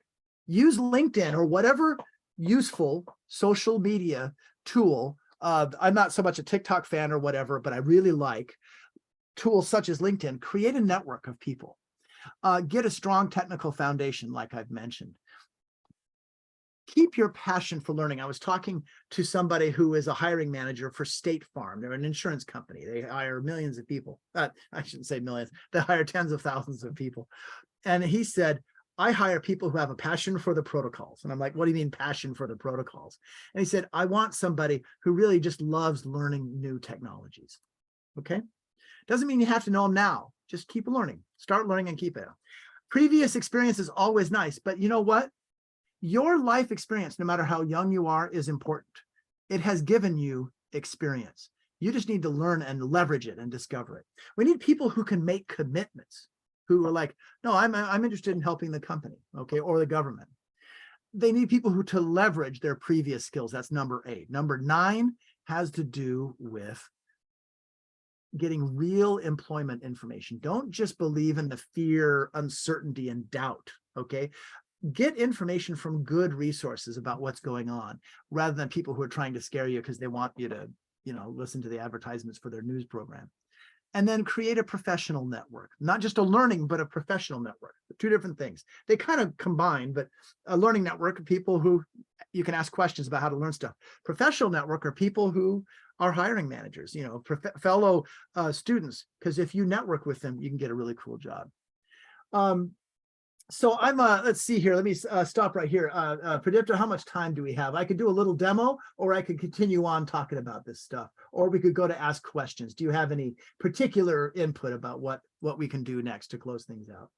Speaker 2: Use LinkedIn or whatever useful social media tool. I'm not so much a TikTok fan or whatever, but I really like tools such as LinkedIn. Create a network of people. Get a strong technical foundation, like I've mentioned. Keep your passion for learning. I was talking to somebody who is a hiring manager for State Farm. They're an insurance company. They hire millions of people. I shouldn't say millions. They hire tens of thousands of people. And he said, I hire people who have a passion for the protocols. And I'm like, what do you mean passion for the protocols? And he said, I want somebody who really just loves learning new technologies. Okay. Doesn't mean you have to know them now. Just keep learning. Start learning and keep it. Previous experience is always nice, but you know what? Your life experience, no matter how young you are, is important. It has given you experience. You just need to learn and leverage it and discover it. We need people who can make commitments, who are like, no, I'm interested in helping the company, okay, or the government. They need people who to leverage their previous skills. That's number 8. Number 9 has to do with getting real employment information. Don't just believe in the fear, uncertainty, and doubt, okay? Get information from good resources about what's going on, rather than people who are trying to scare you because they want you to, you know, listen to the advertisements for their news program. And then create a professional network, not just a learning, but a professional network. 2 different things. They kind of combine, but a learning network of people who you can ask questions about how to learn stuff. Professional network are people who are hiring managers, you know, fellow students, because if you network with them, you can get a really cool job. So I'm, let's see here. Let me stop right here. Pradipta, how much time do we have? I could do a little demo, or I could continue on talking about this stuff, or we could go to ask questions. Do you have any particular input about what we can do next to close things out?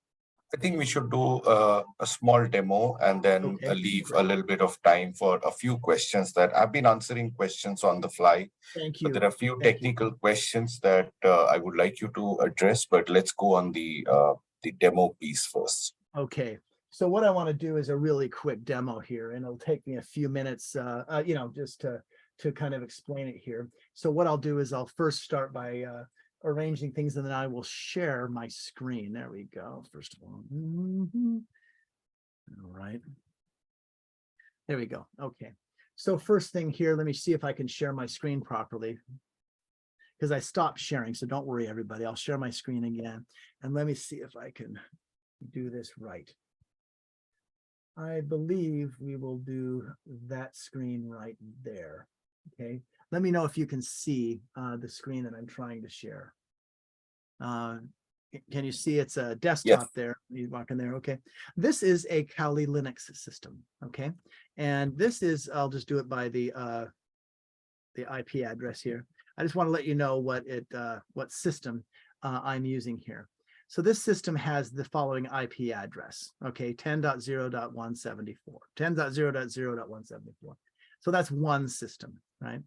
Speaker 3: I think we should do a small demo and then leave a little bit of time for a few questions that I've been answering questions on the fly.
Speaker 2: Thank you.
Speaker 3: But there are a few technical questions that I would like you to address, but let's go on the demo piece first.
Speaker 2: Okay. So what I want to do is a really quick demo here, and it'll take me a few minutes, you know, just to kind of explain it here. So what I'll do is I'll first start by arranging things, and then I will share my screen. There we go. First of all. All right. There we go. Okay. So first thing here, let me see if I can share my screen properly, because I stopped sharing. So don't worry, everybody. I'll share my screen again. And let me see if I can do this right. I believe we will do that screen right there. Okay. Let me know if you can see the screen that I'm trying to share. Can you see it's a desktop there? You walk in there. Okay. This is a Kali Linux system. Okay. And this is, I'll just do it by the IP address here. I just want to let you know what system I'm using here. So this system has the following IP address. Okay. 10.0.174, 10.0.0.174. So that's one system, right?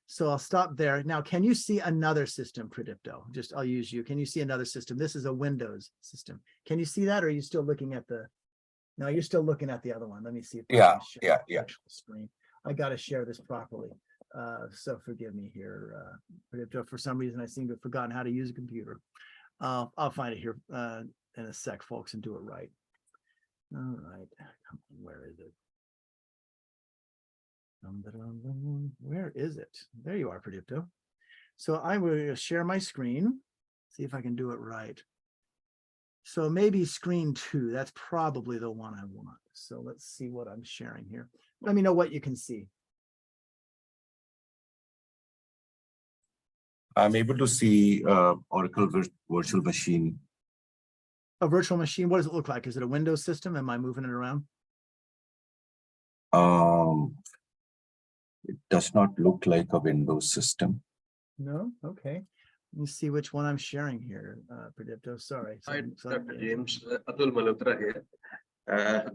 Speaker 2: So I'll stop there. Now, can you see another system, Pradipto? I'll use you. Can you see another system? This is a Windows system. Can you see that, or are you still looking at no, you're still looking at the other one. Let me see if I can share the actual screen. I got to share this properly. So forgive me here, Pradipto. For some reason, I seem to have forgotten how to use a computer. I'll find it here in a sec, folks, and do it right. All right. Come on, where is it? Where is it? There you are, Pradipto. So I will share my screen, see if I can do it right. So maybe screen 2, that's probably the one I want. So let's see what I'm sharing here. Let me know what you can see.
Speaker 3: I'm able to see Oracle virtual machine.
Speaker 2: A virtual machine, what does it look like? Is it a Windows system? Am I moving it around?
Speaker 3: It does not look like a Windows system.
Speaker 2: No? Okay. Let me see which one I'm sharing here, Pradipto. Sorry.
Speaker 4: Hi, Dr. James. Atul Malhotra here.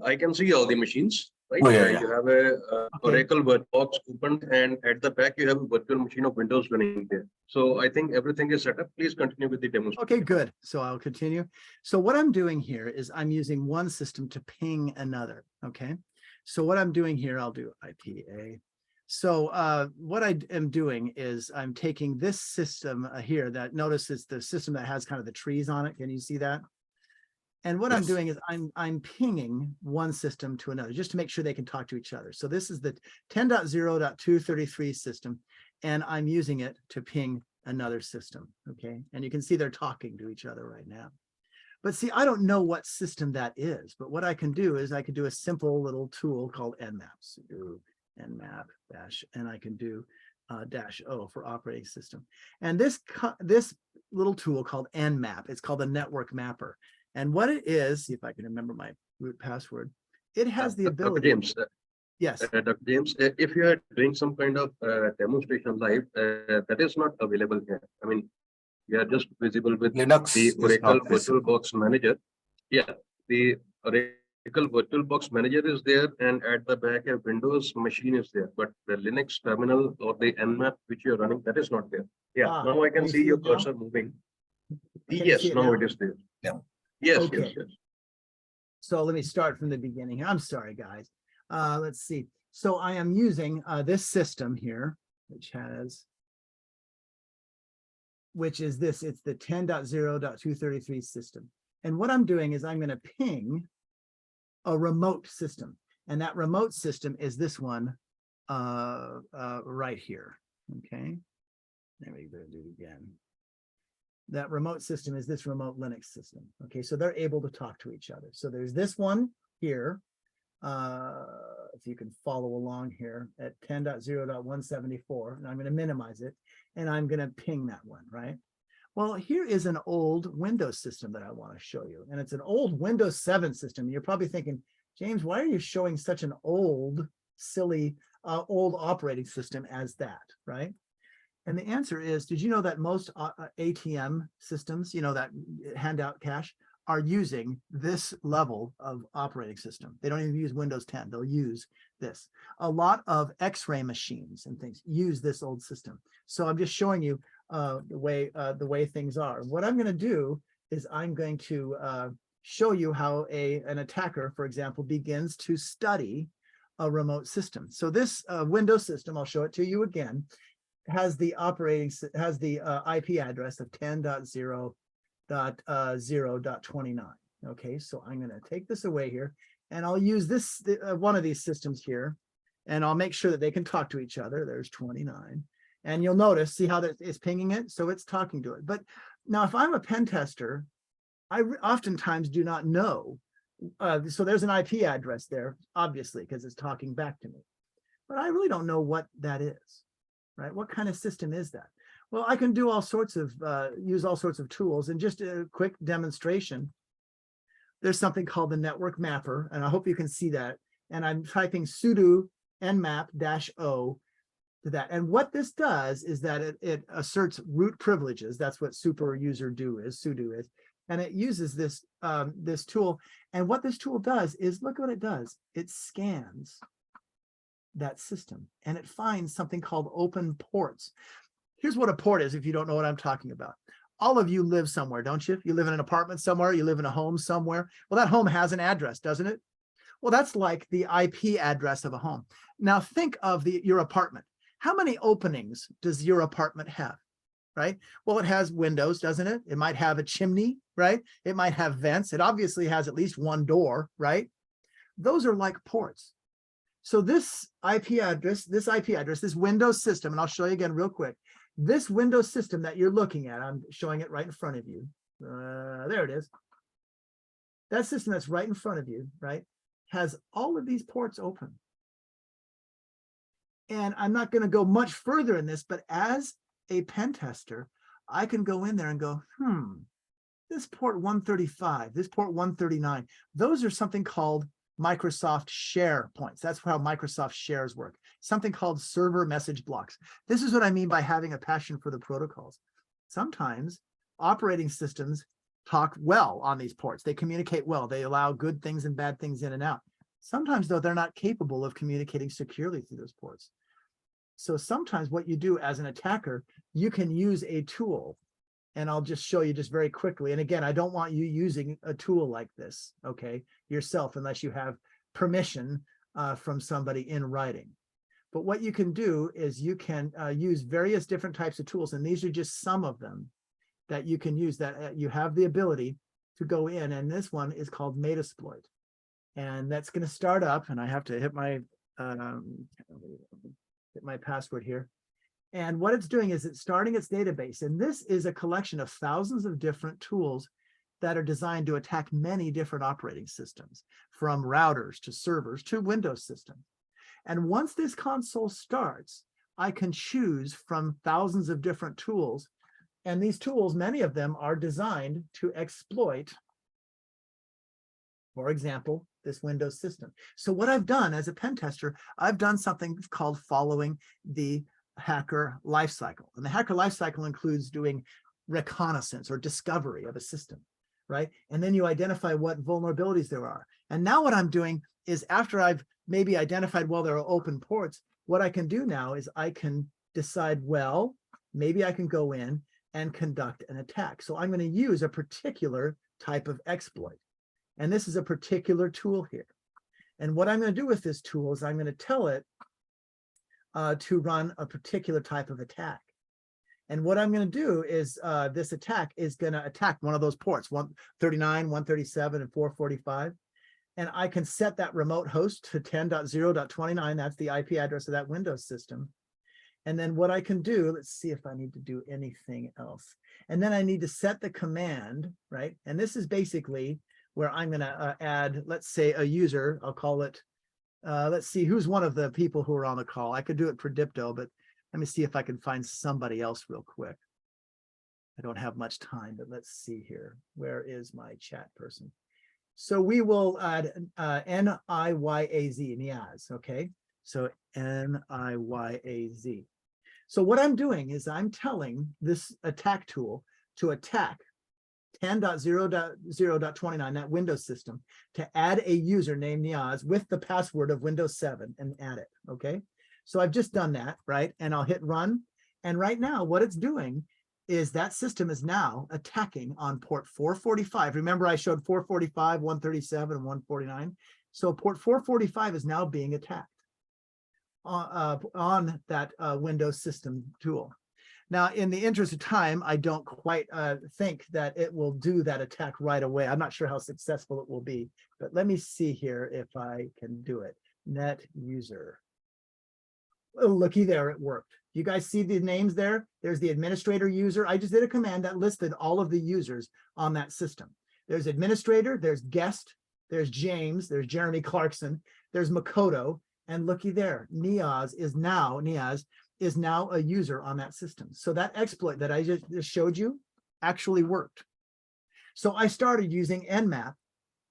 Speaker 4: I can see all the machines, right?
Speaker 3: Oh, yeah,
Speaker 4: You have a Oracle VirtBox opened, and at the back you have a virtual machine of Windows running there. So I think everything is set up. Please continue with the demonstration.
Speaker 2: Okay, good. So I'll continue. So what I'm doing here is I'm using one system to ping another. Okay. So what I'm doing here, I'll do IPA. So what I am doing is I'm taking this system here that notice it's the system that has kind of the trees on it. Can you see that? And what I'm doing is I'm pinging one system to another just to make sure they can talk to each other. So this is the 10.0.233 system, and I'm using it to ping another system. Okay. And you can see they're talking to each other right now. But see, I don't know what system that is, but what I can do is I could do a simple little tool called nmaps. Nmap dash, and I can do -O for operating system. And this little tool called nmap, it's called a network mapper. And what it is, see if I can remember my root password, it has the ability.
Speaker 4: Dr. James,
Speaker 2: yes.
Speaker 4: Dr. James, if you are doing some kind of demonstration live, that is not available here. I mean, you are just visible with
Speaker 3: Linux
Speaker 4: the Oracle
Speaker 3: visible.
Speaker 4: VirtualBox Manager. Yeah, the Oracle VirtualBox Manager is there, and at the back a Windows machine is there, but the Linux terminal or the nmap which you are running, that is not there. Yeah, now I can see your cursor moving. Yes, now it is there.
Speaker 3: Yeah.
Speaker 4: Yes,
Speaker 2: Okay.
Speaker 4: yes.
Speaker 2: So let me start from the beginning here. I'm sorry, guys. Let's see. So I am using this system here, which is this. It's the 10.0.233 system. And what I'm doing is I'm going to ping a remote system. And that remote system is this one right here. Okay. There we go. Do it again. That remote system is this remote Linux system. Okay, so they're able to talk to each other. So there's this one here. If you can follow along here at 10.0.174, and I'm going to minimize it, and I'm going to ping that one, right? Well, here is an old Windows system that I want to show you, and it's an old Windows 7 system. You're probably thinking, James, why are you showing such an old, silly, old operating system as that, right? And the answer is, did you know that most ATM systems, that handout cash, are using this level of operating system? They don't even use Windows 10. They'll use this. A lot of X-ray machines and things use this old system. So I'm just showing you the way things are. What I'm going to do is I'm going to show you how an attacker, for example, begins to study a remote system. So this Windows system, I'll show it to you again, has the IP address of 10.0.0.29. Okay, so I'm going to take this away here, and I'll use this one of these systems here, and I'll make sure that they can talk to each other. There's 29, and you'll notice, see how that it's pinging it, so it's talking to it. But now, if I'm a pen tester, I oftentimes do not know. So there's an IP address there, obviously, because it's talking back to me, but I really don't know what that is. Right? What kind of system is that? Well, I can do all sorts of, use all sorts of tools. And just a quick demonstration, there's something called the network mapper, and I hope you can see that. And I'm typing sudo nmap-o to that. And what this does is that it asserts root privileges. That's what super user do is, sudo is. And it uses this, this tool. And what this tool does is, look what it does. It scans that system and it finds something called open ports. Here's what a port is if you don't know what I'm talking about. All of you live somewhere, don't you? You live in an apartment somewhere, you live in a home somewhere. Well, that home has an address, doesn't it? Well, that's like the IP address of a home. Now think of your apartment. How many openings does your apartment have, right? Well, it has windows, doesn't it? It might have a chimney, right? It might have vents. It obviously has at least one door, right? Those are like ports. So this IP address, this Windows system, and I'll show you again real quick. This Windows system that you're looking at, I'm showing it right in front of you. There it is. That system that's right in front of you, right, has all of these ports open. And I'm not going to go much further in this, but as a pen tester, I can go in there and go, this port 135, this port 139, those are something called Microsoft share points. That's how Microsoft shares work. Something called server message blocks. This is what I mean by having a passion for the protocols. Sometimes operating systems talk well on these ports. They communicate well. They allow good things and bad things in and out. Sometimes, though, they're not capable of communicating securely through those ports. So sometimes what you do as an attacker, you can use a tool. And I'll just show you just very quickly. And again, I don't want you using a tool like this, okay, yourself, unless you have permission from somebody in writing. But what you can do is you can use various different types of tools. And these are just some of them that you can use that you have the ability to go in. And this one is called Metasploit. And that's going to start up. And I have to hit my password here. And what it's doing is it's starting its database. And this is a collection of thousands of different tools that are designed to attack many different operating systems, from routers to servers to Windows systems. And once this console starts, I can choose from thousands of different tools. And these tools, many of them are designed to exploit, for example, this Windows system. So what I've done as a pen tester, I've done something called following the hacker lifecycle. And the hacker lifecycle includes doing reconnaissance or discovery of a system, right? And then you identify what vulnerabilities there are. And now what I'm doing is, after I've maybe identified, well, there are open ports, what I can do now is I can decide, well, maybe I can go in and conduct an attack. So I'm going to use a particular type of exploit. And this is a particular tool here. And what I'm going to do with this tool is I'm going to tell it to run a particular type of attack. And what I'm going to do is this attack is going to attack one of those ports, 139, 137, and 445. And I can set that remote host to 10.0.29. That's the IP address of that Windows system. And then what I can do, let's see if I need to do anything else. And then I need to set the command, right? And this is basically where I'm going to add, let's say, a user. I'll call it, let's see, who's one of the people who are on the call. I could do it Predipto, but let me see if I can find somebody else real quick. I don't have much time, but let's see here. Where is my chat person? So we will add N-I-Y-A-Z, Niaz, okay? So N-I-Y-A-Z. So what I'm doing is I'm telling this attack tool to attack 10.0.0.29, that Windows system, to add a user named Niaz with the password of Windows 7 and add it, okay? So I've just done that, right? And I'll hit run. And right now what it's doing is that system is now attacking on port 445. Remember, I showed 445, 137, and 149. So port 445 is now being attacked on that Windows system tool. Now, in the interest of time, I don't quite think that it will do that attack right away. I'm not sure how successful it will be, but let me see here if I can do it. Net user. Oh, looky there, it worked. You guys see the names there? There's the administrator user. I just did a command that listed all of the users on that system. There's administrator, there's guest, there's James, there's Jeremy Clarkson, there's Makoto, And looky there, Niaz is now a user on that system. So that exploit that I just showed you actually worked. So I started using Nmap,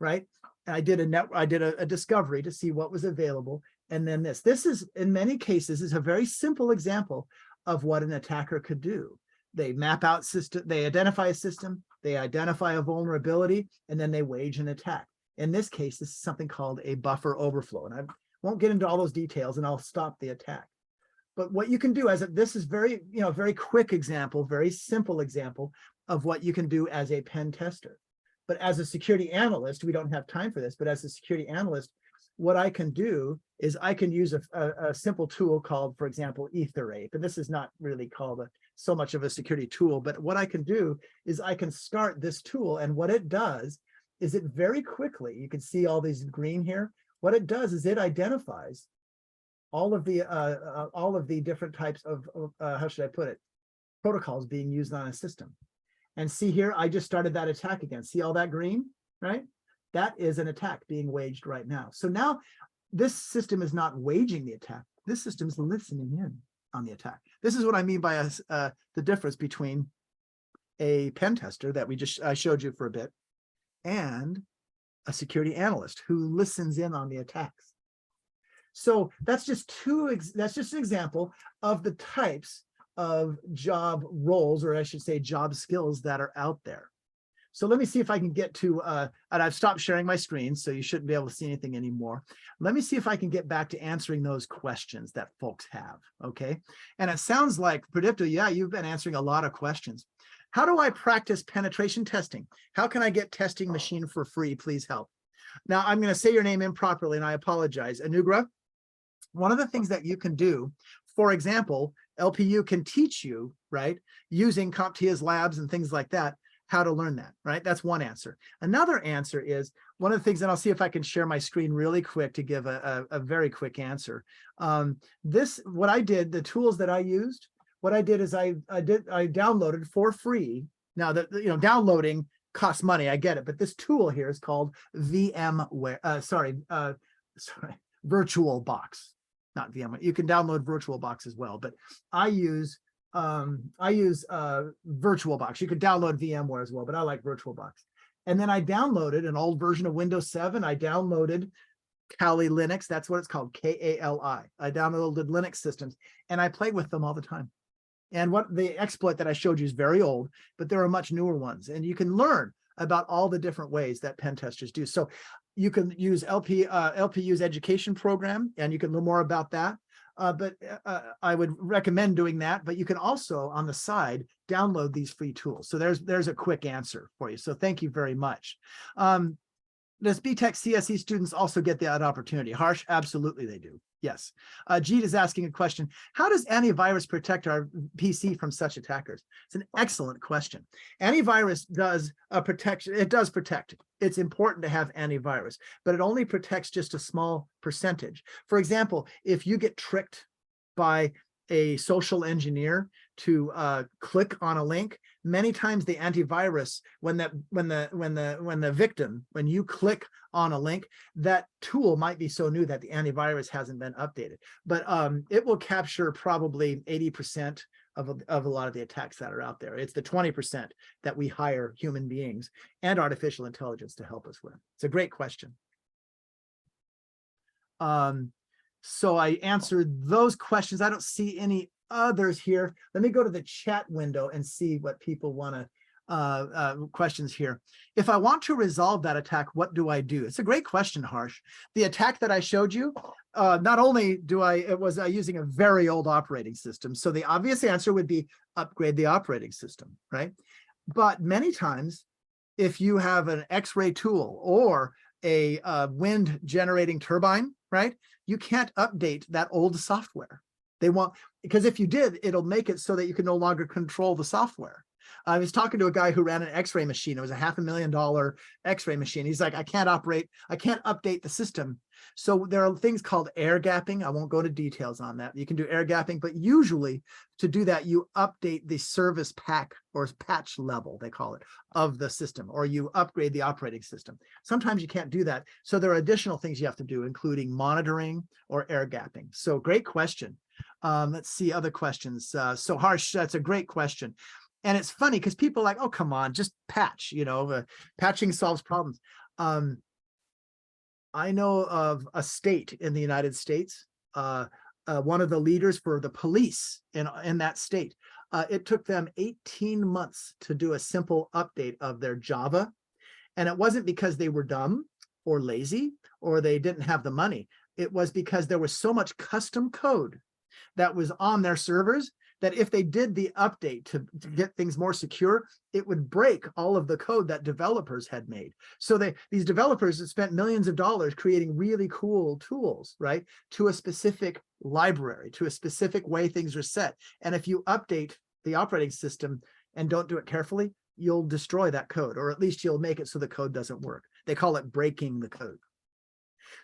Speaker 2: right? And I did a discovery to see what was available. And then this is, in many cases, is a very simple example of what an attacker could do. They map out system, they identify a system, they identify a vulnerability, and then they wage an attack. In this case, this is something called a buffer overflow. And I won't get into all those details, and I'll stop the attack. But what you can do this is very, very quick example, very simple example of what you can do as a pen tester. But as a security analyst, we don't have time for this, but as a security analyst, what I can do is I can use a simple tool called, for example, EtherApe. And this is not really called so much of a security tool, but what I can do is I can start this tool, and what it does is it very quickly, you can see all these green here, what it does is it identifies all of the different types of how should I put it, protocols being used on a system. And see here, I just started that attack again. See all that green, right? That is an attack being waged right now. So now this system is not waging the attack. This system is listening in on the attack. This is what I mean by the difference between a pen tester that I showed you for a bit and a security analyst who listens in on the attacks. So that's just an example of the types of job roles, or I should say job skills, that are out there. So let me see if I can get to, and I've stopped sharing my screen, so you shouldn't be able to see anything anymore. Let me see if I can get back to answering those questions that folks have, okay? And it sounds like, Pradipta, yeah, you've been answering a lot of questions. How do I practice penetration testing? How can I get testing machine for free? Please help. Now, I'm going to say your name improperly, and I apologize. Anugra, one of the things that you can do, for example, LPU can teach you, right, using CompTIA's labs and things like that, how to learn that, right? That's one answer. Another answer is, one of the things, and I'll see if I can share my screen really quick to give a very quick answer. What I did, the tools that I used, what I did is I downloaded for free. Now that, downloading costs money, I get it, but this tool here is called VirtualBox, not VMware. You can download VirtualBox as well, but I use VirtualBox. You could download VMware as well, but I like VirtualBox. And then I downloaded an old version of Windows 7. I downloaded Kali Linux. That's what it's called, K-A-L-I. I downloaded Linux systems, and I played with them all the time. And what the exploit that I showed you is very old, but there are much newer ones, and you can learn about all the different ways that pen testers do. So you can use LPU's education program, and you can learn more about that. But I would recommend doing that. But you can also, on the side, download these free tools. So there's a quick answer for you. So thank you very much. Does BTech CSE students also get that opportunity? Harsh, absolutely they do. Yes. Jeet is asking a question. How does antivirus protect our PC from such attackers? It's an excellent question. Antivirus does protection. It does protect. It's important to have antivirus, but it only protects just a small percentage. For example, if you get tricked by a social engineer to click on a link, many times the antivirus, when you click on a link, that tool might be so new that the antivirus hasn't been updated, but it will capture probably 80% of a lot of the attacks that are out there. It's the 20% that we hire human beings and artificial intelligence to help us with. It's a great question. So I answered those questions. I don't see any others here. Let me go to the chat window and see what people want to questions here. If I want to resolve that attack, what do I do? It's a great question, Harsh. The attack that I showed you, not only was I using a very old operating system, so the obvious answer would be upgrade the operating system, right? But many times, if you have an X-ray tool or a wind generating turbine, right? You can't update that old software. Because if you did, it'll make it so that you can no longer control the software. I was talking to a guy who ran an X-ray machine. It was a $500,000 X-ray machine. He's like, I can't update the system. So there are things called air gapping. I won't go to details on that. You can do air gapping, but usually to do that, you update the service pack or patch level, they call it, of the system, or you upgrade the operating system. Sometimes you can't do that. So there are additional things you have to do, including monitoring or air gapping. So great question. Let's see other questions. So Harsh, that's a great question. And it's funny because people are like, oh, come on, just patch, patching solves problems. I know of a state in the United States, one of the leaders for the police in that state. It took them 18 months to do a simple update of their Java. And it wasn't because they were dumb or lazy or they didn't have the money. It was because there was so much custom code that was on their servers that if they did the update to get things more secure, it would break all of the code that developers had made. So these developers had spent millions of dollars creating really cool tools, right, to a specific library, to a specific way things are set. And if you update the operating system and don't do it carefully, you'll destroy that code, or at least you'll make it so the code doesn't work. They call it breaking the code.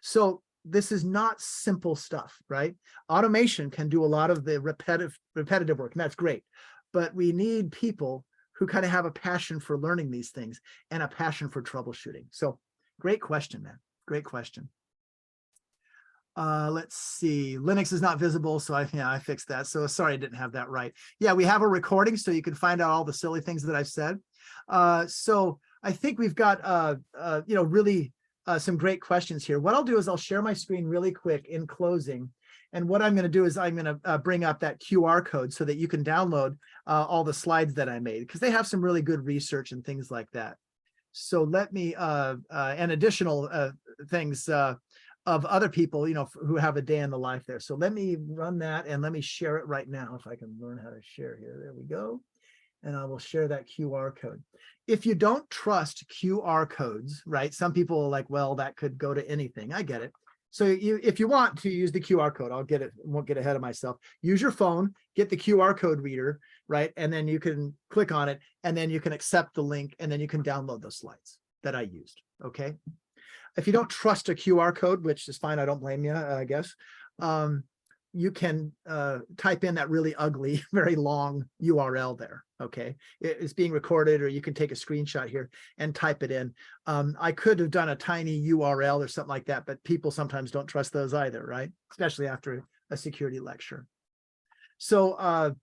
Speaker 2: So this is not simple stuff, right? Automation can do a lot of the repetitive work, and that's great. But we need people who kind of have a passion for learning these things and a passion for troubleshooting. So great question, man. Great question. Let's see. Linux is not visible, so I fixed that. So sorry I didn't have that right. Yeah, we have a recording so you can find out all the silly things that I've said. So I think we've got really some great questions here. What I'll do is I'll share my screen really quick in closing. And what I'm going to do is I'm going to bring up that QR code so that you can download all the slides that I made, because they have some really good research and things like that. So let me, and additional things of other people, who have a day in the life there. So let me run that and let me share it right now. If I can learn how to share here, there we go. And I will share that QR code. If you don't trust QR codes, right? Some people are like, well, that could go to anything. I get it. So if you want to use the QR code, won't get ahead of myself. Use your phone, get the QR code reader, right? And then you can click on it and then you can accept the link and then you can download those slides that I used, okay? If you don't trust a QR code, which is fine, I don't blame you, I guess, you can type in that really ugly, very long URL there, okay? It's being recorded, or you can take a screenshot here and type it in. I could have done a tiny URL or something like that, but people sometimes don't trust those either, right? Especially after a security lecture. So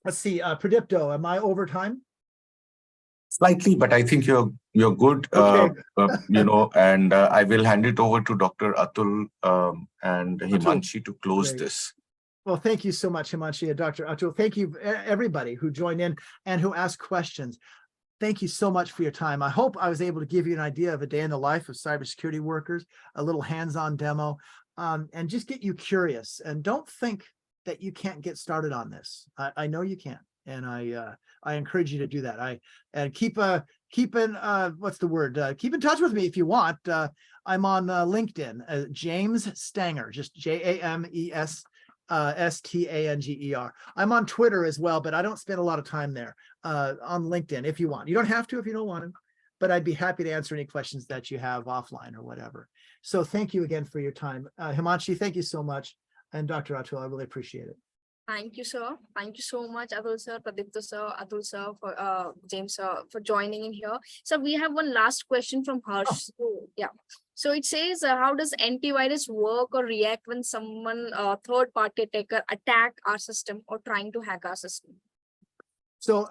Speaker 2: let's see, Pradipto, am I over time?
Speaker 3: Slightly, but I think you're good,
Speaker 2: okay.
Speaker 3: And I will hand it over to Dr. Atul and Himanshi to close
Speaker 2: Great.
Speaker 3: this.
Speaker 2: Well, thank you so much, Himanshi and Dr. Atul. Thank you, everybody who joined in and who asked questions. Thank you so much for your time. I hope I was able to give you an idea of a day in the life of cybersecurity workers, a little hands-on demo, and just get you curious. And don't think that you can't get started on this. I know you can. And I encourage you to do that. Keep in what's the word? Keep in touch with me if you want. I'm on LinkedIn, James Stanger, just JAMES STANGER. I'm on Twitter as well, but I don't spend a lot of time there. On LinkedIn, if you want. You don't have to if you don't want to, but I'd be happy to answer any questions that you have offline or whatever. So thank you again for your time. Himanshi, thank you so much. And Dr. Atul, I really appreciate it.
Speaker 1: Thank you, sir. Thank you so much, Atul sir, Pradipta sir, Atul sir, for James sir, for joining in here. So we have one last question from Harsh.
Speaker 2: Oh.
Speaker 1: Yeah. So it says, how does antivirus work or react when someone, third-party attacker, attack our system or trying to hack our system?
Speaker 2: So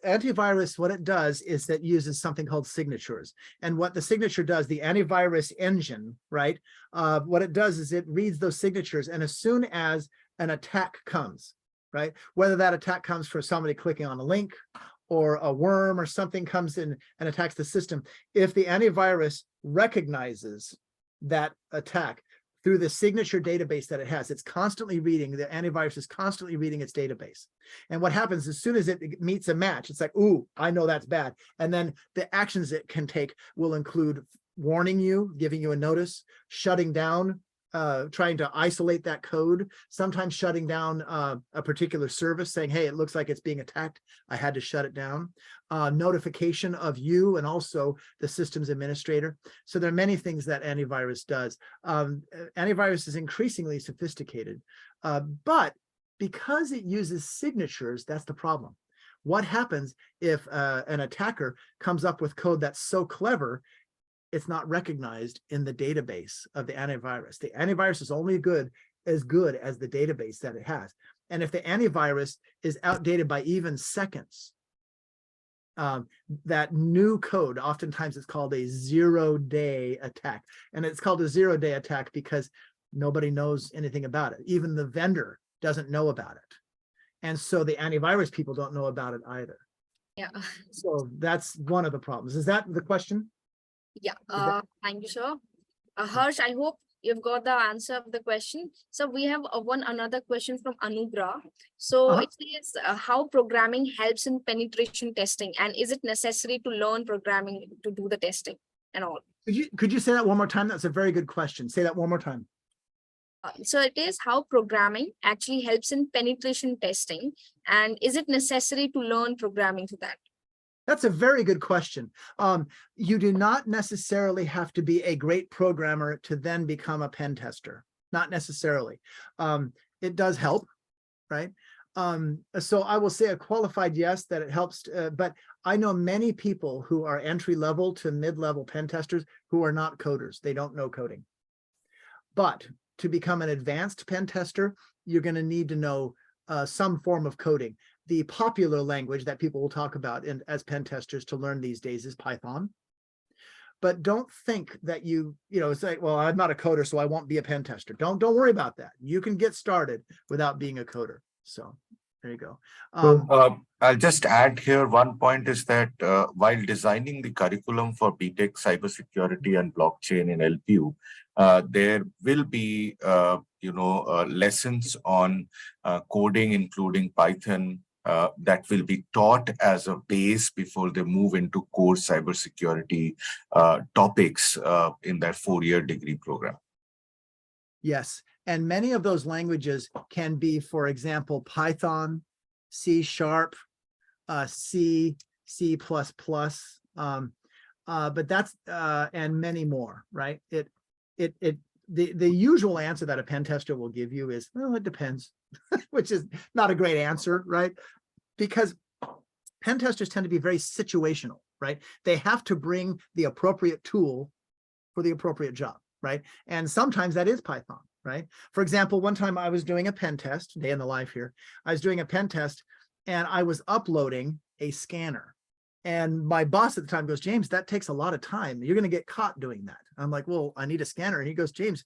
Speaker 2: antivirus, what it does is that uses something called signatures. And what the signature does, the antivirus engine, right? What it does is it reads those signatures. And as soon as an attack comes, right? Whether that attack comes for somebody clicking on a link or a worm or something comes in and attacks the system, if the antivirus recognizes that attack through the signature database that it has, it's constantly reading, the antivirus is constantly reading its database. And what happens as soon as it meets a match, it's like, ooh, I know that's bad. And then the actions it can take will include warning you, giving you a notice, shutting down trying to isolate that code, sometimes shutting down a particular service, saying, hey, it looks like it's being attacked. I had to shut it down. Notification of you and also the systems administrator. So there are many things that antivirus does. Antivirus is increasingly sophisticated, but because it uses signatures, that's the problem. What happens if an attacker comes up with code that's so clever, it's not recognized in the database of the antivirus? The antivirus is only as good as the database that it has. And if the antivirus is outdated by even seconds, that new code, oftentimes it's called a 0-day attack. And it's called a 0-day attack because nobody knows anything about it. Even the vendor doesn't know about it. And so the antivirus people don't know about it either.
Speaker 1: Yeah.
Speaker 2: So that's one of the problems. Is that the question?
Speaker 1: Yeah. Thank you, sir. Harsh, I hope you've got the answer of the question. So we have another question from Anugrah. So it says how programming helps in penetration testing, and is it necessary to learn programming to do the testing and all?
Speaker 2: Could you say that one more time? That's a very good question. Say that one more time.
Speaker 1: So it is how programming actually helps in penetration testing, and is it necessary to learn programming to that?
Speaker 2: That's a very good question. You do not necessarily have to be a great programmer to then become a pen tester. Not necessarily. It does help, right? So I will say a qualified yes, that it helps, but I know many people who are entry-level to mid-level pen testers who are not coders. They don't know coding. But to become an advanced pen tester, you're going to need to know some form of coding. The popular language that people will talk about as pen testers to learn these days is Python. But don't think that say, well, I'm not a coder, so I won't be a pen tester. Don't worry about that. You can get started without being a coder. So there you go.
Speaker 3: I'll just add here, one point is that while designing the curriculum for BTech cybersecurity and blockchain in LPU, there will be lessons on coding, including Python, that will be taught as a base before they move into core cybersecurity topics in their 4-year degree program.
Speaker 2: Yes, and many of those languages can be, for example, Python, C#, C, C++, but that's and many more, right? The usual answer that a pen tester will give you is, well, it depends, which is not a great answer, right? Because pen testers tend to be very situational, right? They have to bring the appropriate tool for the appropriate job, right? And sometimes that is Python, right? For example, one time I was doing a pen test, day in the life here, I was doing a pen test and I was uploading a scanner. And my boss at the time goes, James, that takes a lot of time. You're going to get caught doing that. I'm like, well, I need a scanner. And he goes, James,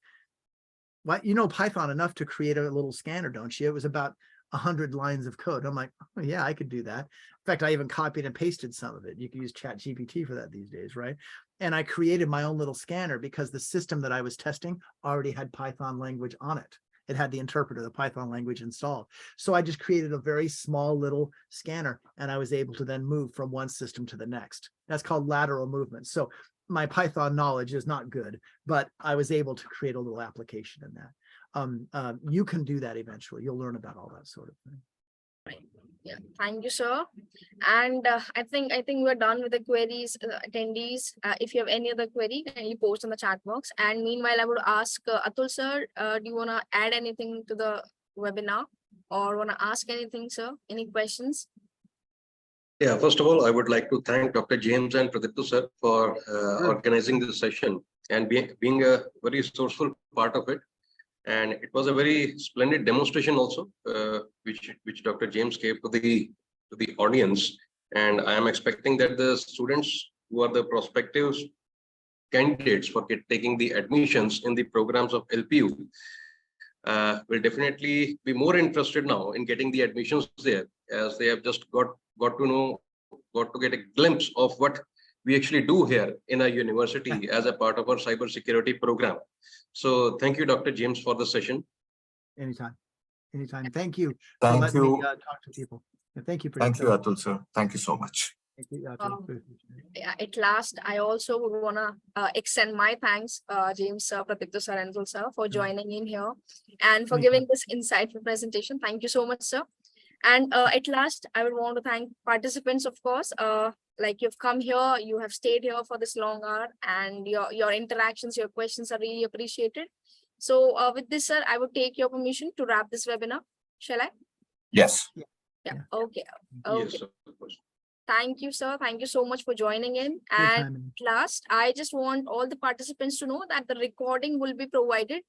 Speaker 2: what, you know Python enough to create a little scanner, don't you? It was about 100 lines of code. I'm like, oh, yeah, I could do that. In fact, I even copied and pasted some of it. You can use ChatGPT for that these days, right? And I created my own little scanner because the system that I was testing already had Python language on it. It had the interpreter, the Python language installed. So I just created a very small little scanner and I was able to then move from one system to the next. That's called lateral movement. So my Python knowledge is not good, but I was able to create a little application in that. You can do that eventually. You'll learn about all that sort of thing.
Speaker 1: Yeah, thank you, sir. And I think we're done with the queries, attendees. If you have any other query, can you post in the chat box? And meanwhile, I would ask Atul sir, do you want to add anything to the webinar or want to ask anything, sir? Any questions?
Speaker 4: Yeah, first of all, I would like to thank Dr. James and Pradipta sir for organizing this session and being a very resourceful part of it. And it was a very splendid demonstration also, which Dr. James gave to the audience. And I am expecting that the students who are the prospective candidates for taking the admissions in the programs of LPU will definitely be more interested now in getting the admissions there, as they have just got to get a glimpse of what we actually do here in our university as a part of our cybersecurity program. So thank you, Dr. James, for the session.
Speaker 2: Anytime. Thank you.
Speaker 3: Thank you.
Speaker 2: Me, talk to people. And thank you.
Speaker 3: Thank you, Atul sir. Thank you so much.
Speaker 2: Thank you, Yato.
Speaker 1: Um, Yeah, at last, I also would wanna extend my thanks, James sir, Pratipta sir, and Zul sir for joining in here and for
Speaker 2: Thank you.
Speaker 1: giving this insightful presentation. Thank you so much, sir. And at last, I would want to thank participants, of course. Like you've come here, you have stayed here for this long hour, and your interactions, your questions are really appreciated. So with this, sir, I would take your permission to wrap this webinar. Shall I?
Speaker 3: Yes.
Speaker 1: Yeah.
Speaker 2: Yeah.
Speaker 1: Okay.
Speaker 4: Yes,
Speaker 1: Okay.
Speaker 4: of course.
Speaker 1: Thank you, sir. Thank you so much for joining in.
Speaker 2: Good
Speaker 1: And
Speaker 2: timing.
Speaker 1: last, I just want all the participants to know that the recording will be provided.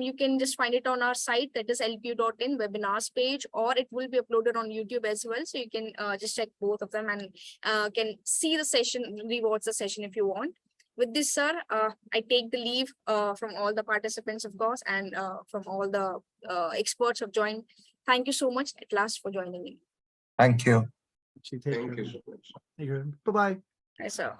Speaker 1: You can just find it on our site, that is lpu.in webinars page, or it will be uploaded on YouTube as well. So you can just check both of them and can see the session, rewatch the session if you want. With this, sir, I take the leave from all the participants, of course, and from all the experts who have joined. Thank you so much at last for joining in.
Speaker 3: Thank you.
Speaker 2: Take
Speaker 4: Thank
Speaker 2: care.
Speaker 4: you so much.
Speaker 2: Thank you. Bye-bye.
Speaker 1: Yes, sir.